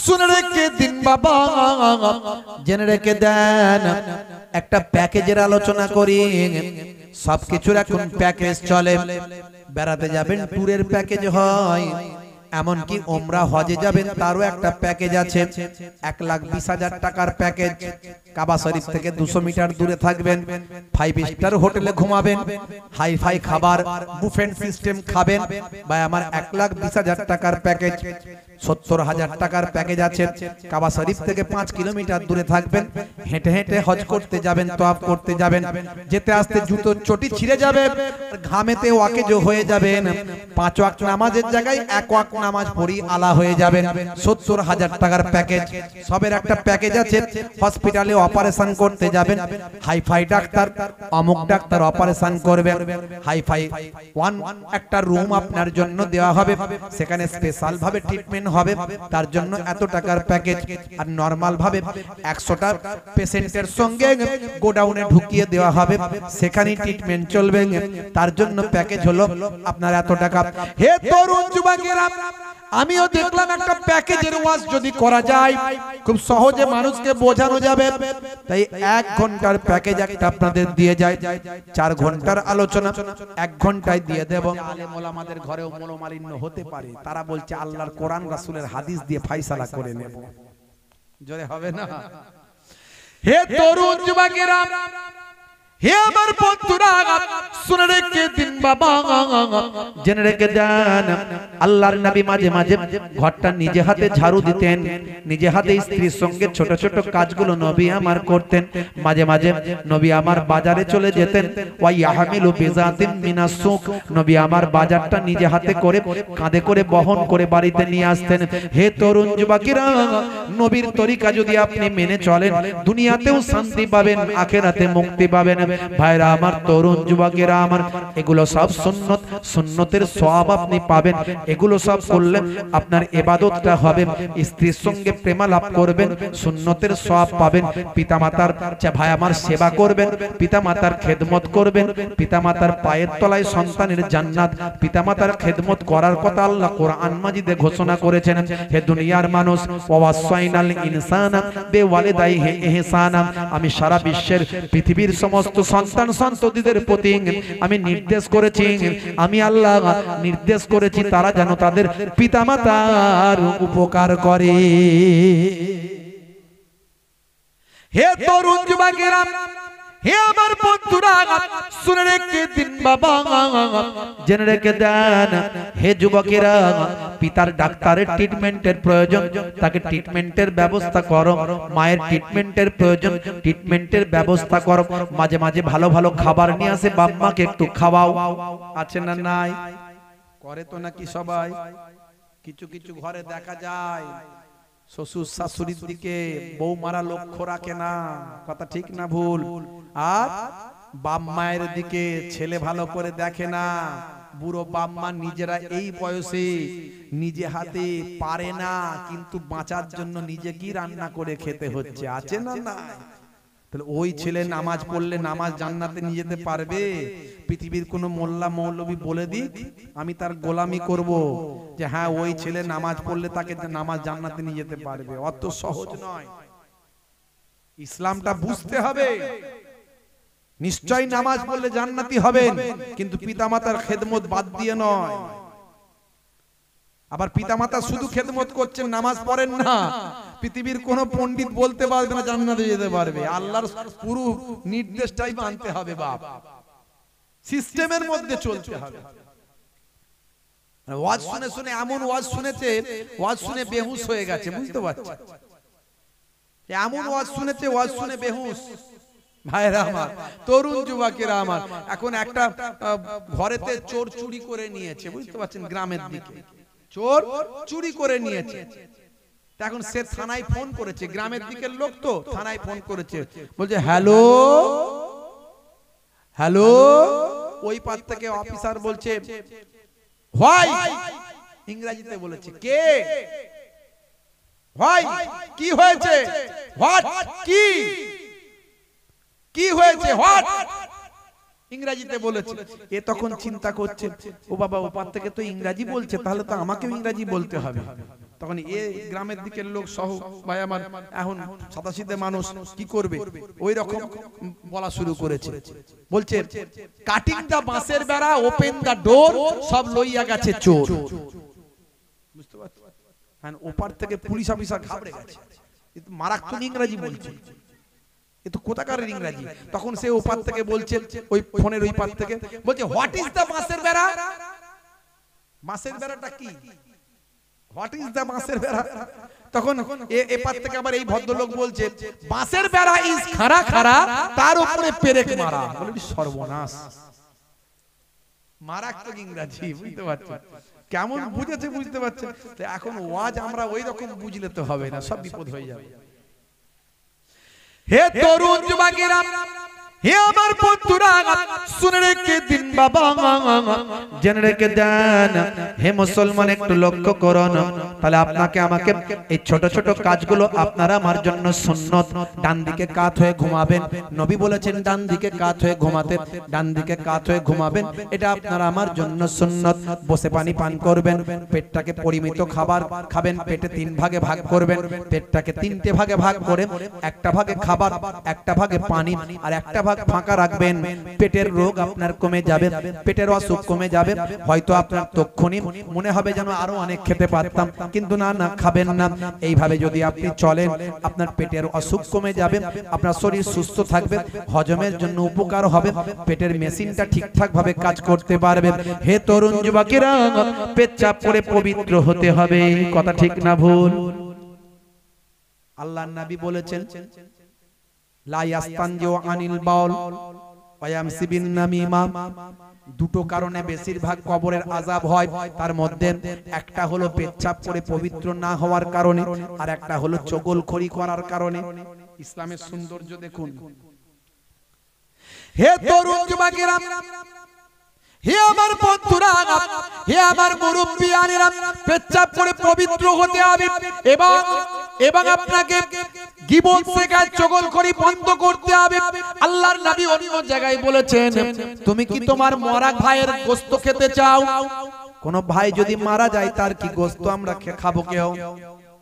শুনে রেখে দিন বাবা, জেনে রেখে দেন। একটা প্যাকেজের আলোচনা করি। সবকিছুর এখন প্যাকেজ চলে। বেড়াতে যাবেন ট্যুরের প্যাকেজ হয়, এমনকি ওমরা হজে যাবেন তারও একটা প্যাকেজ আছে। 1,20,000 টাকার প্যাকেজ। কাবা শরীফ থেকে 200 মিটার দূরে থাকবেন, 5 স্টার হোটেলে ঘুমাবেন, হাই ফাই খাবার বুফেট সিস্টেম খাবেন। ভাই আমার 1,20,000 টাকার প্যাকেজ। 70,000 টাকার প্যাকেজ আছে। কাবা শরীফ থেকে 5 কিলোমিটার দূরে থাকবেন, হেঁটে হেঁটে হজ করতে যাবেন, তওয়াফ করতে যাবেন। যেতে আসতে জুতোর চটি ছিঁড়ে যাবে, ঘামেতে ওয়াকেজ হয়ে যাবেন। 5 ওয়াক্ত নামাজের জায়গায় 1 ওয়াক্ত নামাজ পড়ি আলা হয়ে যাবেন। 70,000 টাকার প্যাকেজ। সবের একটা প্যাকেজ আছে। হসপিটালে অপারেশন করতে যাবেন, হাইফাই ডাক্তার, অমুক ডাক্তার অপারেশন করবেন। হাইফাই একটা রুম আপনার জন্য দেওয়া হবে, সেখানে স্পেশাল ভাবে ট্রিটমেন্ট হবে, তার জন্য এত টাকার প্যাকেজ। আর নরমাল ভাবে 100টা পেশেন্টের সঙ্গে গোডাউনে ঢুকিয়ে দেওয়া হবে, সেখানে ট্রিটমেন্ট চলবে, তার জন্য প্যাকেজ হলো আপনার এত টাকা। হে তরুণ যুবকেরা, আমিও দেখলাম একটা প্যাকেজের ওয়াজ যদি করা যায় খুব সহজে মানুষকে বোঝানো যাবে, তাই 1 ঘন্টার প্যাকেজ একটা আপনাদের দিয়ে যায়। 4 ঘন্টার আলোচনা 1 ঘন্টায় দিয়ে দেব। আলেম ওলামাদের ঘরেও মনোমালিন্য হতে পারে, তারা বলছে আল্লাহর কোরআন রাসূলের হাদিস দিয়ে ফায়সালা করে নেব। জোরে হবে না? হে তরুণ যুবকেরা, হে আমার বন্ধুরা, শুনে রেখে দিন বাবা, জেনে রেখে দেন। আল্লাহর নবী মাঝে মাঝে ঘরটা নিজে হাতে ঝাড়ু দিতেন, নিজে হাতে স্ত্রীর সঙ্গে ছোট ছোট কাজগুলো নবী আমার করতেন। মাঝে মাঝে নবী আমার বাজারে চলে যেতেন। ওয়া ইয়াহমিলু বিজাতিন মিনাস সুক, নবী আমার বাজারটা নিজে হাতে করে কাঁধে করে বহন করে বাড়িতে নিয়ে আসতেন। হে তরুণ যুবকেরা, নবীর তরিকা যদি আপনি মেনে চলেন, দুনিয়াতেও শান্তি পাবেন, আখিরাতে মুক্তি পাবেন। ভাইরা আমার, তরুণ যুবকেরা আমার, এগুলো সব সুন্নত, সুন্নতের সওয়াব আপনি পাবেন। এগুলো সব করলে আপনার ইবাদতটা হবে, স্ত্রীর সঙ্গে প্রেমালাপ করবেন, সুন্নতের সওয়াব পাবেন। পিতামাতার ভাই আমার সেবা করবেন, পিতামাতার খেদমত করবেন, পিতামাতার পায়ের তলায় সন্তানের জান্নাত। পিতামাতার খেদমত করার কথা আল্লাহ কোরআন মাজিদে ঘোষণা করেছেন। হে দুনিয়ার মানুষ, ওয়াসাইনাল ইনসানা বিওয়ালিদাইহি ইহসানা, আমি সারা বিশ্বের পৃথিবীর সমস্ত সন্তান সন্ততিদের প্রতি আমি নির্দেশ করেছি, আমি আল্লাহ নির্দেশ করেছি তারা যেন তাদের পিতামাতার উপকার করে। হে তরুণ যুবকেরা, হে আমার বন্ধুরা, শুনে রেখে দিন বাবা, জেনে রেখে দেন। হে যুবকেরা, পিতার ডাক্তারের ট্রিটমেন্টের প্রয়োজন, তাকে ট্রিটমেন্টের ব্যবস্থা করো। মায়ের ট্রিটমেন্টের প্রয়োজন, ট্রিটমেন্টের ব্যবস্থা করো। মাঝে মাঝে ভালো ভালো খাবার নিয়ে আসে, বাম্মাকে একটু খাওয়াও। আছে না নাই? করে তো নাকি সবাই? কিছু কিছু ঘরে দেখা যায় শ্বশুর শাশুড়ির দিকে বৌমারা লক্ষ্য রাখে না, কথা ঠিক না ভুল? আর বাপ মায়ের দিকে ছেলে ভালো করে দেখে না। বুড়ো বাপ মা নিজেরা এই বয়সে নিজে হাতে পারে না, কিন্তু বাঁচার জন্য নিজেকেই রান্না করে খেতে হচ্ছে। আছে না নাই? তাহলে ওই ছেলে নামাজ পড়লে নামাজ জান্নাতে নিয়ে যেতে পারবে? পৃথিবীর কোন মোল্লা মৌলবী বলে দিক আমি তার গোলামি করব যে হ্যাঁ ওই ছেলে নামাজ পড়লে তাকে নামাজ জান্নাতে নিয়ে যেতে পারবে? অত সহজ নয়। ইসলামটা বুঝতে হবে। নিশ্চয়ই নামাজ পড়লে জান্নাতি হবেন, কিন্তু পিতামাতার খেদমত বাদ দিয়ে নয়। আবার পিতামাতা শুধু খেদমত করছেন, নামাজ পড়েন না, পৃথিবীর কোন পণ্ডিত বলতে পারবে না জান্নাতে যেতে পারবে। আল্লাহর পুরো নির্দেশটাই মানতে হবে। বাপ সিস্টেমের মধ্যে চলতে হবে। ওয়াজ শুনে শুনে এমন ওয়াজ শুনেছে, ওয়াজ শুনে বেহুশ হয়ে গেছে, বুঝতে পারছেন? এমন ওয়াজ শুনেছে, ওয়াজ শুনে বেহুশ। ভাইরা আমার, তরুণ যুবকেরা আমার, এখন একটা ঘরেতে চোর চুরি করে নিয়েছে, বুঝতে পারছেন? গ্রামের দিকে চোর চুরি করে নিয়েছে। এখন সে থানায় ফোন করেছে, গ্রামের দিকের লোক তো থানায় ফোন করেছে, বলছে হ্যালো হ্যালো। ওই পাশ থেকে অফিসার বলছে হোয়াই, ইংরেজিতে বলেছে কে, হোয়াই কি হয়েছে, হোয়াট কি, কি হয়েছে হোয়াট, ইংরেজিতে বলেছে। এ তখন চিন্তা করছে ও বাবা, ওপার থেকে তো ইংরেজি বলছে, তাহলে তো আমাকেও ইংরেজি বলতে হবে। তখন এই গ্রামের দিকের লোক সহ ভাই আমার এখন 87তে মানুষ কি করবে ওই রকম বলা শুরু করেছে, বলছে কাটিং দা বাঁশের বেড়া, ওপেন দা ডোর, সব লইয়া গেছে চোর। বুঝতে পারছো? হ্যাঁ, ওপার থেকে পুলিশ অফিসার ঘাবড়ে গেছে, মারাত্মক ইংরেজি বলছে, এ তো কোথাকারের ইংরেজি। তখন সে ওপার থেকে বলছে, ওই ফোনের ওই পার থেকে বলছে হোয়াট ইজ দা বাঁশের বেড়া? বাঁশের বেড়াটা কি? হোয়াট ইজ দা বাঁশের বেড়া? তখন এপার থেকে আবার এই ভদ্রলোক বলছে বাঁশের বেড়া ইজ খাড়া খাড়া, তার উপরে পেরেক মারা। বলি সর্বনাশ, মারাত্মক ইংরেজি। বুঝতে পারছো কেমন বুঝেছে? বুঝতে পারছে। এখন ওয়াজ আমরা ওই রকম বুঝলে তো হবে না, সব বিপদ হয়ে যাবে। হে তরুণ যুবকেরা, হে আমার বন্ধুরা, শুনে রেখে দিন বাবা, জেনে রেখে দেন। হে মুসলমান, একটু লক্ষ্য করুন, তাহলে আপনাকে আমাকে এই ছোট ছোট কাজগুলো আপনারা আমার জন্য সুন্নত। ডান দিকে কাত হয়ে ঘুমাবেন, নবী বলেছেন ডান দিকে কাত হয়ে ঘুমাতে, ডান দিকে কাত হয়ে ঘুমাবেন, এটা আপনারা আমার জন্য সুন্নত। বসে পানি পান করবেন, পেটটাকে পরিমিত খাবার খাবেন, পেটে 3 ভাগে ভাগ করবেন, পেটটাকে 3টে ভাগে ভাগ করে একটা ভাগে খাবার, একটা ভাগে পানি, আর একটা ভাগ ফাঁকা রাখবেন। পেটের রোগ আপনার কমে যাবে, পেটের অসুখ কমে যাবে। হয়তো আপনার তক্ষুনি মনে হবে যেন আরো অনেক খেতে পারতাম, কিন্তু না, না, খাবেন না। এইভাবে যদি আপনি চলেন, আপনার পেটের অসুখ কমে যাবে, আপনার শরীর সুস্থ থাকবে, হজমের জন্য উপকার হবে, পেটের মেশিনটা ঠিকঠাক ভাবে কাজ করতে পারবে। হে তরুণ যুবকেরা, পেচ্ছাপ করে পবিত্র হতে হবে, কথা ঠিক না ভুল? আল্লাহর নবী বলেছেন লা ইয়াস্তানজিউ আনিল বাউল ওয়া ইয়ামসি বিন নামিমা। দুটো কারণে বেশিরভাগ কবরের আযাব হয়, তার মধ্যে একটা হলো পেচ্ছাপ করে পবিত্র না হওয়ার কারণে, আর একটা হলো চগলখড়ি করার কারণে। ইসলামের সৌন্দর্য দেখুন। হে তরুণ যুবকেরা, হে আমার বন্ধুরা, হে আমার মুরব্বিয়ানেরা, পেচ্ছাপ করে পবিত্র হতে হবে এবং আপনাকে গীবত শেখায়, চগলখড়ি বন্ধ করতে হবে। আল্লাহর নবী অন্য জায়গায় বলেছেন, তুমি কি তোমার মরা ভাইয়ের গোশত খেতে চাও? কোন ভাই যদি মারা যায়, তার কি গোশত আমরা খাবো? কেউ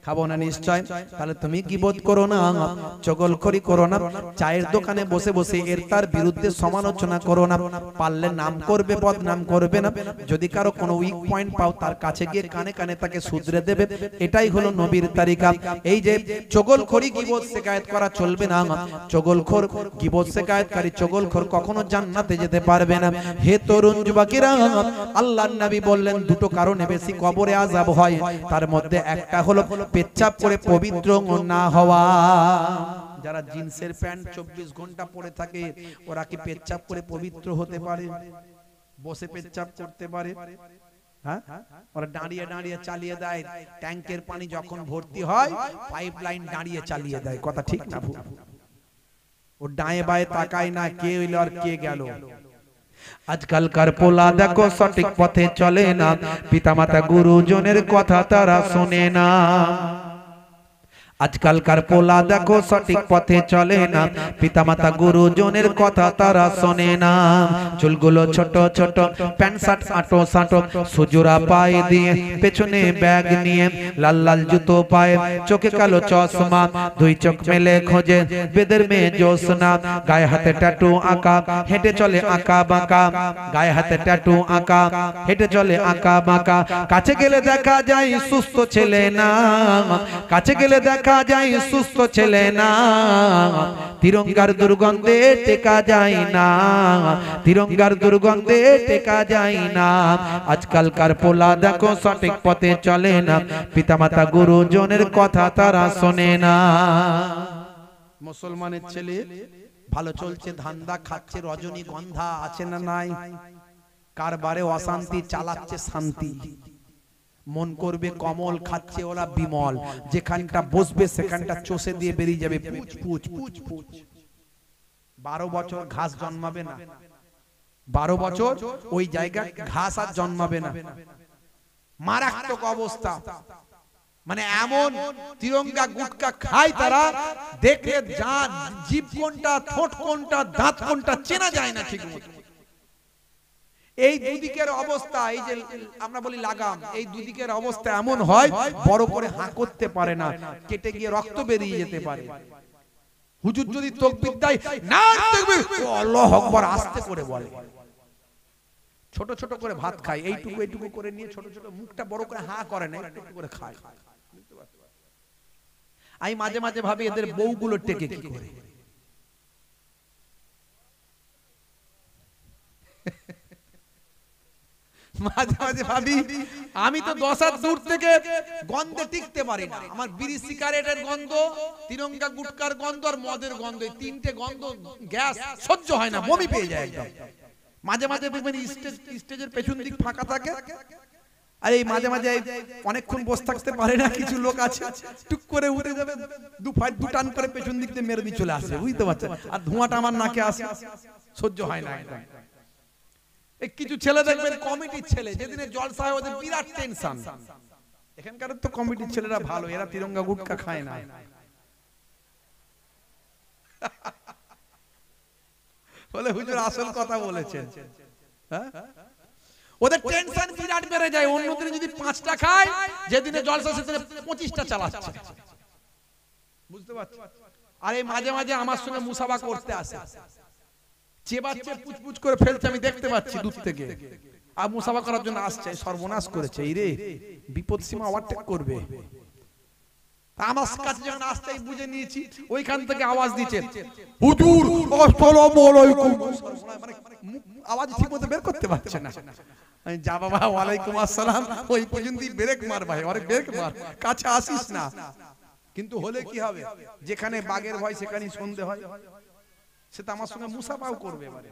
খাবো না নিশ্চয়। তাহলে তুমি গীবত করো না, চগলখড়ি করো না, চায়ের দোকানে বসে বসে এর তার বিরুদ্ধে সমালোচনা করো না। পারলে নাম করবে, বদনাম করবে না। যদি কারো কোনো উইক পয়েন্ট পাও, তার কাছে গিয়ে কানে কানে তাকে শুধরে দেবে। এটাই হলো নবীর তরিকা। এই যে চগলখড়ি গীবত শিকায়ত করা চলবে না। চগলখড় গীবত শিকায়তকারী চগলখড় কখনো জান্নাতে যেতে পারবে না। হে তরুণ যুবকেরা, আল্লাহর নবী বললেন দুটো কারণে বেশি কবরে আযাব হয়, তার মধ্যে একটা হলো পেচ্ছাপ করে পবিত্র না হওয়া। যারা জিন্সের প্যান্ট 24 ঘন্টা পরে থাকে, ওরা কি পেচ্ছাপ করে পবিত্র হতে পারে? বসে পেচ্ছাপ করতে পারে? হ্যাঁ, ওরা দাঁড়িয়ে দাঁড়িয়ে চালিয়ে দেয়। ট্যাঙ্কের পানি যখন ভর্তি হয়, পাইপ লাইন দাঁড়িয়ে চালিয়ে দেয়, কথা ঠিক না ভুল? ও ডায়ে বায়ে তাকায় না, কে হইল আর কে গেল। আজকালকার পোলা দেখো সঠিক পথে চলে না, পিতামাতা গুরুজনের কথা তারা শোনে না। আজকালকার পোলা দেখো সঠিক পথে চলে না, পিতামাতা গুরুজনের কথা তারা শোনে না। চুলগুলো ছোট ছোট, প্যান্ট শার্ট আটো সাটো, সুজোরা পায়ে দিয়ে, পেছনে ব্যাগ নিয়ে, লাল লাল জুতো পায়ে, চোখে কালো চশমা, দুই চোখ মেলে খোঁজে বেদের মেয়ে জোসনা। গায়ে হাতে ট্যাটু আঁকা, হেঁটে চলে আঁকা বাঁকা, গায়ে হাতে ট্যাটু আঁকা, হেঁটে চলে আঁকা বাঁকা। কাছে গেলে দেখা যায় সুস্থ ছেলে না, কাছে গেলে দেখা যায় সুস্থ ছেলে না। তিরঙ্গার দুর্গন্ধে টেকা যায় না, তিরঙ্গার দুর্গন্ধে টেকা যায় না। আজকালকার পোলা দেখো সঠিক পথে চলে না, পিতামাতা গুরুজনের কথা তারা শোনে না। মুসলমানের ছেলে ভালো চলছে, ধান্দা খাচ্ছে, রজনীগন্ধা আছে না নাই? কারবারে অশান্তি, চালাচ্ছে শান্তি। মন করবে কমল, খাচ্ছে ওরা বিমল। যেখানটা বসবে সেখানটা চষে দিয়ে বেরিয়ে যাবে পুচ পুচ পুচ পুচ। 12 বছর ঘাস জন্মাবে না, 12 বছর ওই জায়গায় ঘাস আর জন্মাবে না। মারাত্মক অবস্থা। মানে এমন তিরঙ্গা গুটকা খায় তারা, দেখলে যা জিভ কোনটা, ঠোঁট কোনটা, দাঁত কোনটা চেনা যায় না ঠিক মতো। এই দুদিকের অবস্থা, এই যে আমরা বলি লাগাম, এই দুদিকের অবস্থা এমন হয় বড় করে হাঁ করতে পারে না, কেটে গিয়ে রক্ত বেরিয়ে যেতে পারে। হুজুর যদি তাকবীর দেয় না তাকবীর আল্লাহু আকবার আস্তে করে বলে, ছোট ছোট করে ভাত খায়, এইটুকু এইটুকু করে নিয়ে ছোট ছোট, মুখটা বড় করে হাঁ করে না, একটু করে খায়। আমি মাঝে মাঝে ভাবি এদের বউগুলো টেকে কি করে। মাঝে মাঝে ভাবি আমি তো 10 হাত দূর থেকে গন্ধে টিকতে পারি না, আমার বিড়ি সিগারেটের গন্ধ, তিরঙ্গা গুটকার গন্ধ আর মদের গন্ধ, এই তিনটে গন্ধ গ্যাস সহ্য হয় না, বমি পেয়ে যায় একদম। মাঝে মাঝে দেখবেন স্টেজের পেছন দিক ফাঁকা থাকে, আর এই মাঝে মাঝে অনেকক্ষণ বসে থাকতে পারে না, কিছু লোক আছে টুক করে উঠে যাবে, দু টান করে পেছন দিক দিয়ে মেরে দিয়ে চলে আসে, বুঝতে পারছেন, আর ধোঁয়াটা আমার নাকে আসে, সহ্য হয় না একদম। এই কিছু ছেলে দেখবেন কমিটির ছেলে, যেদিনে জলসা হয় ওদের বিরাট টেনশন। এখানকার তো কমিটির ছেলেরা ভালো, এরা তিরঙ্গা গুটকা খায় না, বলে হুজুর আসল কথা বলেছেন। হ্যাঁ, ওদের টেনশন বিরাট বেড়ে যায়, অন্যদিন যদি 5টা খায়, যেদিনে জলসা সেদিনে 25টা চালাচ্ছে, বুঝতে পারছেন। আর এই মাঝে মাঝে আমার সঙ্গে মুসাফা করতে আসে, চেবাচ্ছে, পুচপুচ করে ফেলছে, আমি দেখতে পাচ্ছি দূর থেকে, আর মুসাফা করার জন্য আসছে, সর্বনাশ করেছে, এই রে বিপদ সীমা ওভারটেক করবে। আমার কাছে যখন আসছে বুঝে নিয়েছি, ওইখান থেকে আওয়াজ দিচ্ছে হুজুর আসসালামু আলাইকুম, মানে আওয়াজ ঠিকমতো বের করতে পারছে না। আমি যা বাবা ওয়ালাইকুম আসসালাম, ওই পর্যন্তই ব্রেক মার ভাই, আরে ব্রেক মার, কাছে আসিস না। কিন্তু হলে কি হবে, যেখানে বাঘের ভয় সেখানেই সন্ধে হয়, সে তো আমার সঙ্গে মুসাফাও করবে, এবারে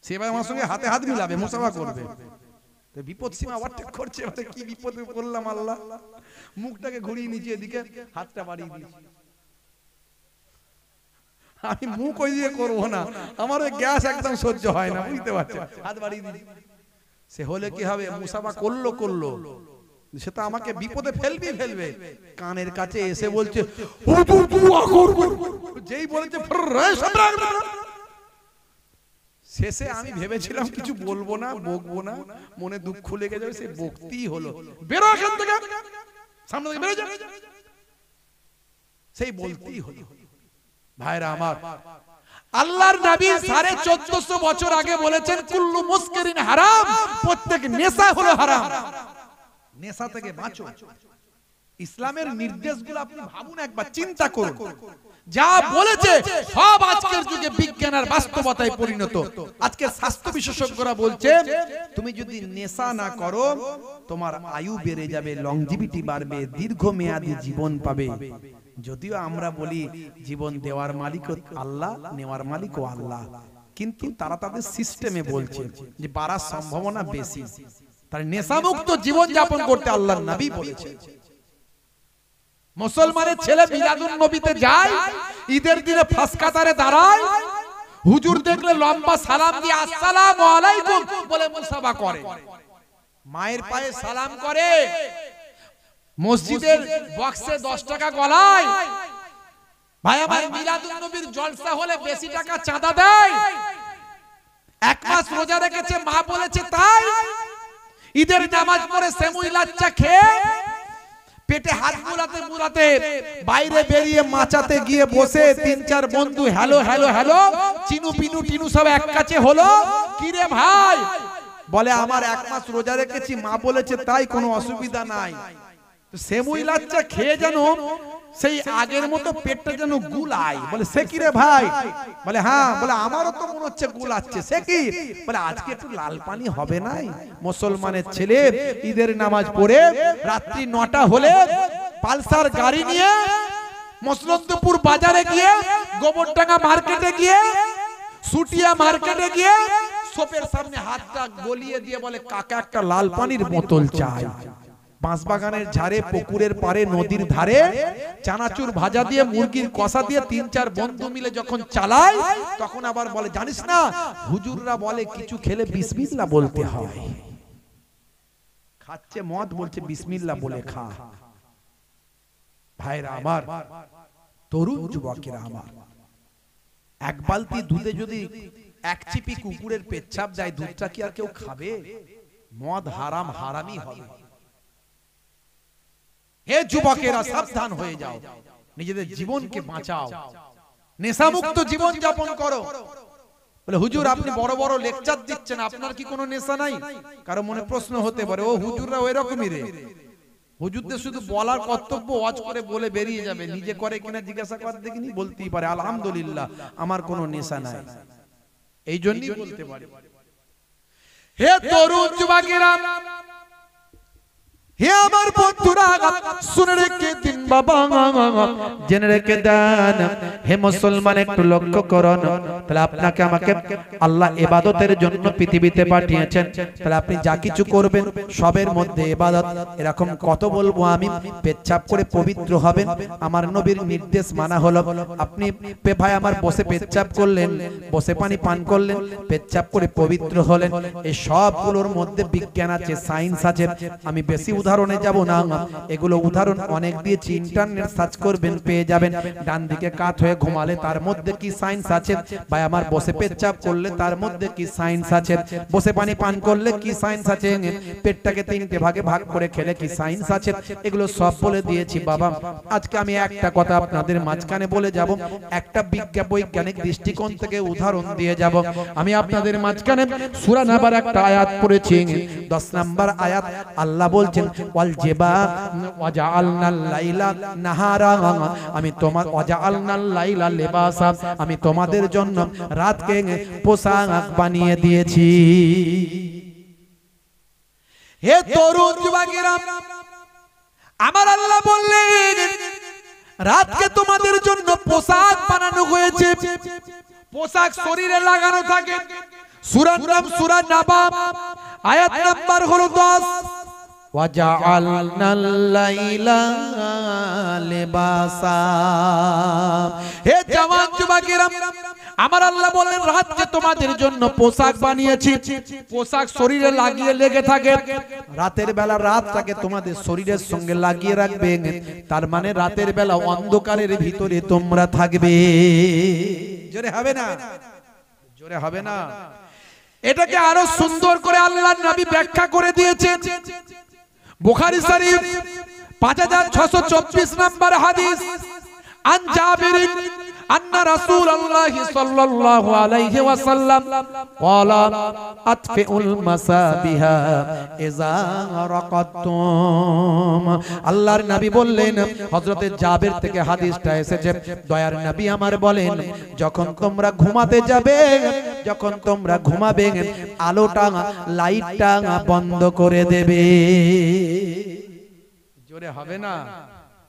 সে ভাই আমার সঙ্গে হাতে হাত মিলাবে, মুসাফা করবে, তো বিপদ সীমা ওভারটেক করছে, এবারে কি বিপদে পড়লাম আল্লাহ। মুখটাকে ঘুরিয়ে নিচে, এদিকে হাতটা বাড়িয়ে দিয়েছি, আমি মুখ ওই দিয়ে করবো না, আমার ওই গ্যাস একদম সহ্য হয় না, বুঝতে পারছেন, হাত বাড়িয়ে দিয়েছি। সে হলে কি হবে, মুসাফা করলো, সে তো আমাকে বিপদে ফেলবে। কানের কাছে এসে বলছে হুজুর দুআ করবেন, যেই বলেছে শেষে আমি ভেবেছিলাম কিছু বলবো না, বকবো না, মনে দুঃখ লেগে যাবে, সে বকতেই হলো, বেরো এখান থেকে, সামনে থেকে বেরো যা, সেই বলতেই হলো। ভাইরা আমার, আল্লাহর নবী 1450 বছর আগে বলেছেন কুল্লু মুসকিরিন হারাম, প্রত্যেক নেশা হলো হারাম, নেশা থেকে বাঁচো। ইসলামের নির্দেশগুলো আপনি ভাবুন একবার, চিন্তা করুন, যা বলেছে সব আজকের যুগে বিজ্ঞান আর বাস্তবতায় পরিণত। আজকে স্বাস্থ্য বিশেষজ্ঞরা বলছে তুমি যদি নেশা না করো তোমার আয়ু বেড়ে যাবে, লংজিভিটি বাড়বে, দীর্ঘমেয়াদী জীবন পাবে। যদিও আমরা বলি জীবন দেওয়ার মালিক আল্লাহ, নেওয়ার মালিকও আল্লাহ, কিন্তু তারা তাদের সিস্টেমে বলছে যে বাড়ার সম্ভাবনা বেশি। তার নেশামুক্ত জীবন যাপন করতে আল্লাহর নবী বলেছেন। মুসলমানের ছেলে মিলাদুন নবীতে যায়, ঈদের দিনে ফাঁস কাতারে দাঁড়ায়, হুজুর দেখলে লম্বা সালাম দিয়ে আসসালামু আলাইকুম বলে মুসাফা করে, মায়ের পায়ে সালাম করে, মসজিদের বক্সে 10 টাকা গলায়, ভাই আমার মিলাদুন নবীর জলসা হলে বেশি টাকা চাঁদা দেয়, 1 মাস রোজা রেখেছে, মা বলেছে তাই, ঈদের নামাজ পড়ে সেমুই লাচ্চা খেয়ে পেটে হাত মুড়াতে বাইরে বেরিয়ে মাচাতে গিয়ে বসে 3-4 বন্ধু hello hello hello, Chinu Pinu Tinu সব এক কাছে হলো, কি রে ভাই, বলে আমার 1 মাস রোজা রেখেছি, মা বলেছে তাই, কোনো অসুবিধা নাই। তো সেমুই লাচ্চা খেয়ে যেন সেই আগের মতো পেটটা যেন গুলায়, বলে সে কি রে ভাই, বলে হ্যাঁ, বলে আমারও তো মনে হচ্ছে গুলাচ্ছে, সে কি, বলে আজকে একটু লাল পানি হবে না। মুসলমানের ছেলে ঈদের নামাজ পড়ে রাত্রি 9টা হলে পালসার গাড়ি নিয়ে মসলন্দপুর বাজারে গিয়ে, গোবরডাঙ্গা মার্কেটে গিয়ে, সুটিয়া মার্কেটে গিয়ে শপের সামনে হাতটা গলিয়ে দিয়ে বলে কাকা একটা লাল পানির বোতল চাই। বাঁশবাগানের ঝাড়ে, পুকুরের পাড়ে, নদীর ধারে চানাচুর ভাজা দিয়ে, মুরগির কষা দিয়ে 3-4 বন্ধু মিলে যখন চালায়, তখন আবার বলে জানিস না হুজুররা বলে কিছু খেলে বিসমিল্লাহ বলতে হয়। খাচ্ছে মদ, বলছে বিসমিল্লাহ বলে খা। ভাইরা আমার, তরুণ যুবকেরা আমার, 1 বালতি দুধে যদি এক চিপি কুকুরের পেচ্ছাপ যায়, দুধটা কি আর কেউ খাবে? মদ হারাম, হারামই হবে। হে যুবকেরা, সাবধান হয়ে যাও, নিজেদের জীবনকে বাঁচাও, নেশামুক্ত জীবন যাপন করো। বলে হুজুর আপনি বড় বড় লেকচার দিচ্ছেন, আপনার কি কোনো নেশা নাই? কারো মনে প্রশ্ন হতে পারে, ও হুজুররা ওই রকমই রে, হুজুরদের শুধু বলার কর্তব্য, ওয়াজ করে বলে বেরিয়ে যাবে, নিজে করে কিনা জিজ্ঞাসা করে দেখিনি, বলতেই পারে আলহামদুলিল্লাহ আমার কোনো নেশা নাই, এই জন্যই বলতে পারে। হে তরুণ যুবকেরা, হে আমার বন্ধুরা, শুনে রেখে দিন বাবা, জেনে রেখে দেন। হে মুসলমান, একটু লক্ষ্য করুন, তাহলে আপনাকে আমাকে আল্লাহ ইবাদতের জন্য পৃথিবীতে পাঠিয়েছেন, তাহলে আপনি যা কিছু করবেন সবের মধ্যে ইবাদত। এরকম কত বলবো আমি, পেচ্ছাপ করে পবিত্র হবেন, আমার নবীর নির্দেশ মানা হলো। আপনি ভাই আমার বসে পেচ্ছাপ করলেন, বসে পানি পান করলেন, পেচ্ছাপ করে পবিত্র হলেন, এই সবগুলোর মধ্যে বিজ্ঞান আছে, সায়েন্স আছে। আমি বেশি উদাহরণে যাব না, এগুলো উদাহরণ অনেক দিয়েছি, ইন্টারনেট সার্চ করবেন পেয়ে যাবেন। ডান দিকে কাত হয়ে ঘুমালে তার মধ্যে কি সায়েন্স আছে, ভাই আমার বসে পেচ্ছাপ করলে তার মধ্যে কি সায়েন্স আছে, বসে পানি পান করলে কি সায়েন্স আছে, পেটটাকে তিনটে ভাগে ভাগ করে খেলে কি সায়েন্স আছে, এগুলো সব বলে দিয়েছি বাবা। আজকে আমি একটা কথা আপনাদের মাঝখানে বলে যাব, একটা বৈজ্ঞানিক দৃষ্টিকোণ থেকে উদাহরণ দিয়ে যাব। আমি আপনাদের মাঝখানে সূরা নাবার একটা আয়াত পড়েছি, 10 নম্বর আয়াত। আল্লাহ বলছেন ওয়াল জিবা ওয়াজআলনাল লাইলা নাহারা, আমি তোমার ওয়াজআলনাল লাইলা লিবাসা, আমি তোমাদের জন্য রাতকে পোশাক বানিয়ে দিয়েছি। হে তরুণ যুবকেরা, আমার আল্লাহ বললেন রাতকে তোমাদের জন্য পোশাক বানানো হয়েছে। পোশাক শরীরে লাগানো থাকে। সূরার নাম সূরা নাবা, আয়াত নাম্বার হলো 10। ওয়াজআলনাল লাইলা লিবাসা। হে জওয়ান যুবকেরা, আমার আল্লাহ বলেন রাতকে তোমাদের জন্য পোশাক বানিয়েছি। পোশাক শরীরে লাগিয়ে লেগে থাকে, রাতের বেলা রাতটাকে তোমাদের শরীরের সঙ্গে লাগিয়ে রাখবে, তার মানে রাতের বেলা অন্ধকারের ভিতরে তোমরা থাকবে। জোরে হবে না? জোরে হবে না? এটাকে আরো সুন্দর করে আল্লাহর নবী ব্যাখ্যা করে দিয়েছেন। বুখারী শরীফ 5624 নম্বর হাদিস, আন জাবির আন্না রাসূলুল্লাহ সাল্লাল্লাহু আলাইহি ওয়াসাল্লাম ক্বালা আতফিউল মাসাবিহা ইযা রাকাতুম। আল্লাহর নবী বললেন, হযরতে জাবির থেকে হাদিসটা এসেছে, দয়ার নবী আমার বলেন, যখন তোমরা ঘুমাতে যাবে, যখন তোমরা ঘুমাবে, আলোটা লাইটটা বন্ধ করে দেবে। জোরে হবে না?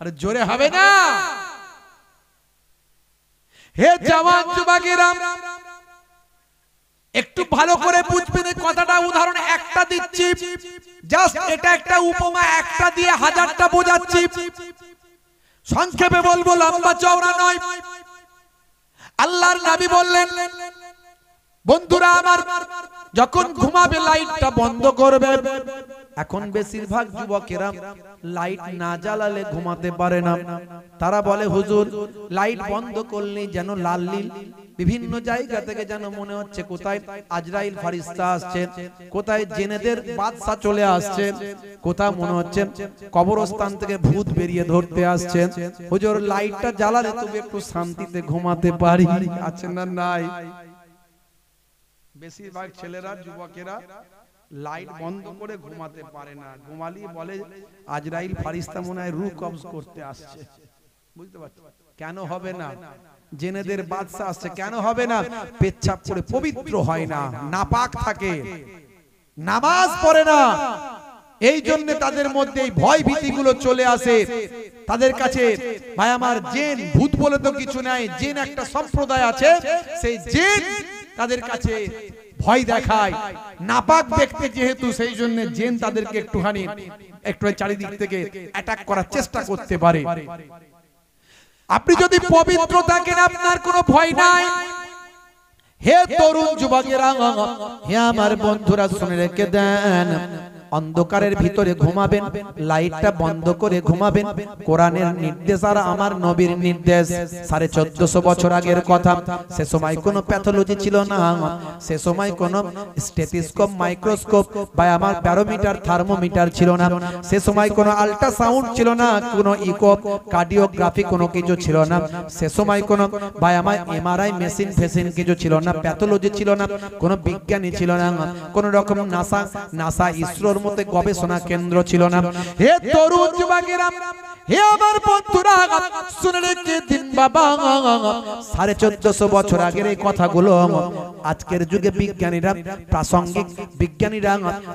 আরে জোরে হবে না? হে জওয়ান যুবকেরা, একটু ভালো করে বুঝবেন এই কথাটা। উদাহরণ একটা দিচ্ছি, জাস্ট এটা একটা উপমা, একটা দিয়ে হাজারটা বোঝাচ্ছি। সংক্ষেপে বলবো, লম্বা চওড়া নয়। আল্লাহর নবী বললেন, বন্ধুরা আমার, যখন ঘুমাবে লাইটটা বন্ধ করবে। এখন বেশিরভাগ যুবকেরা লাইট না জ্বালালে ঘুমাতে পারে না। তারা বলে হুজুর লাইট বন্ধ করলে যেন লাল নীল, বিভিন্ন জায়গা থেকে যেন মনে হচ্ছে কোথায় আজরাইল ফারিস্তা আসছে, কোথায় জিনেদের বাদশা চলে আসছে, কোথাও মনে হচ্ছে কবরস্থান থেকে ভূত বেরিয়ে ধরতে আসছে। হুজুর লাইটটা জ্বালালে তবে একটু শান্তিতে ঘুমাতে পারি। আছে না নাই? বেশিরভাগ ছেলেরা, যুবকেরা লাইট বন্ধ করে ঘুমাতে পারে না। ঘুমালি বলে আজরাইল ফারিস্তা মনে হয় রূহ কবজ করতে আসছে। বুঝতে পারছো? কেন হবে না? জেনেদের বাদশা আসছে, কেন হবে না? পেচ্ছাপ করে পবিত্র হয় না, নাপাক থাকে, নামাজ পড়ে না, এই জন্য তাদের মধ্যে এই ভয় ভীতিগুলো চলে আসে। তাদের কাছে ভাই আমার জিন ভূত বলে তো কিছু নাই, জিন একটা সম্প্রদায় আছে, সেই জিন তাদের কাছে ভয় দেখায়। নাপাক ব্যক্তি যেহেতু, সেই জন্য জিন তাদেরকে একটু চারিদিক থেকে অ্যাটাক করার চেষ্টা করতে পারে। আপনি যদি পবিত্র থাকেন আপনার কোনো ভয় নাই। হে তরুণ যুবকেরা, হে আমার বন্ধুরা শুনে রেখে দেন, অন্ধকারের ভিতরে ঘুমাবেন, লাইটটা বন্ধ করে ঘুমাবেন। কোরআনের নির্দেশ আর আমার নবীর নির্দেশ। 1450 বছর আগের কথা। সে সময় কোনো প্যাথোলজি ছিল না, সে সময় কোনো স্টেথোস্কোপ, মাইক্রোস্কোপ বা আমার ব্যারোমিটার, থার্মোমিটার ছিল না, সে সময় কোনো আল্ট্রাসাউন্ড ছিল না, কোনো ইকো, কার্ডিওগ্রাফি কোনো কিছু ছিল না, সে সময় কোনো বা আমার এমআরআই মেশিন ফেশিন কিছু ছিল না, প্যাথোলজি ছিল না, কোনো বিজ্ঞানী ছিল না, কোনো রকম নাসা ইসরোর মতো গবেষণা কেন্দ্র ছিল না। হে তরুণ যুবকেরা, হে আমার বন্ধুরা, শুনে রেখে দিন বাবা, 1450 বছর আগের এই কথাগুলো আজকের যুগে বিজ্ঞানীরা, প্রাসঙ্গিক বিজ্ঞানীরা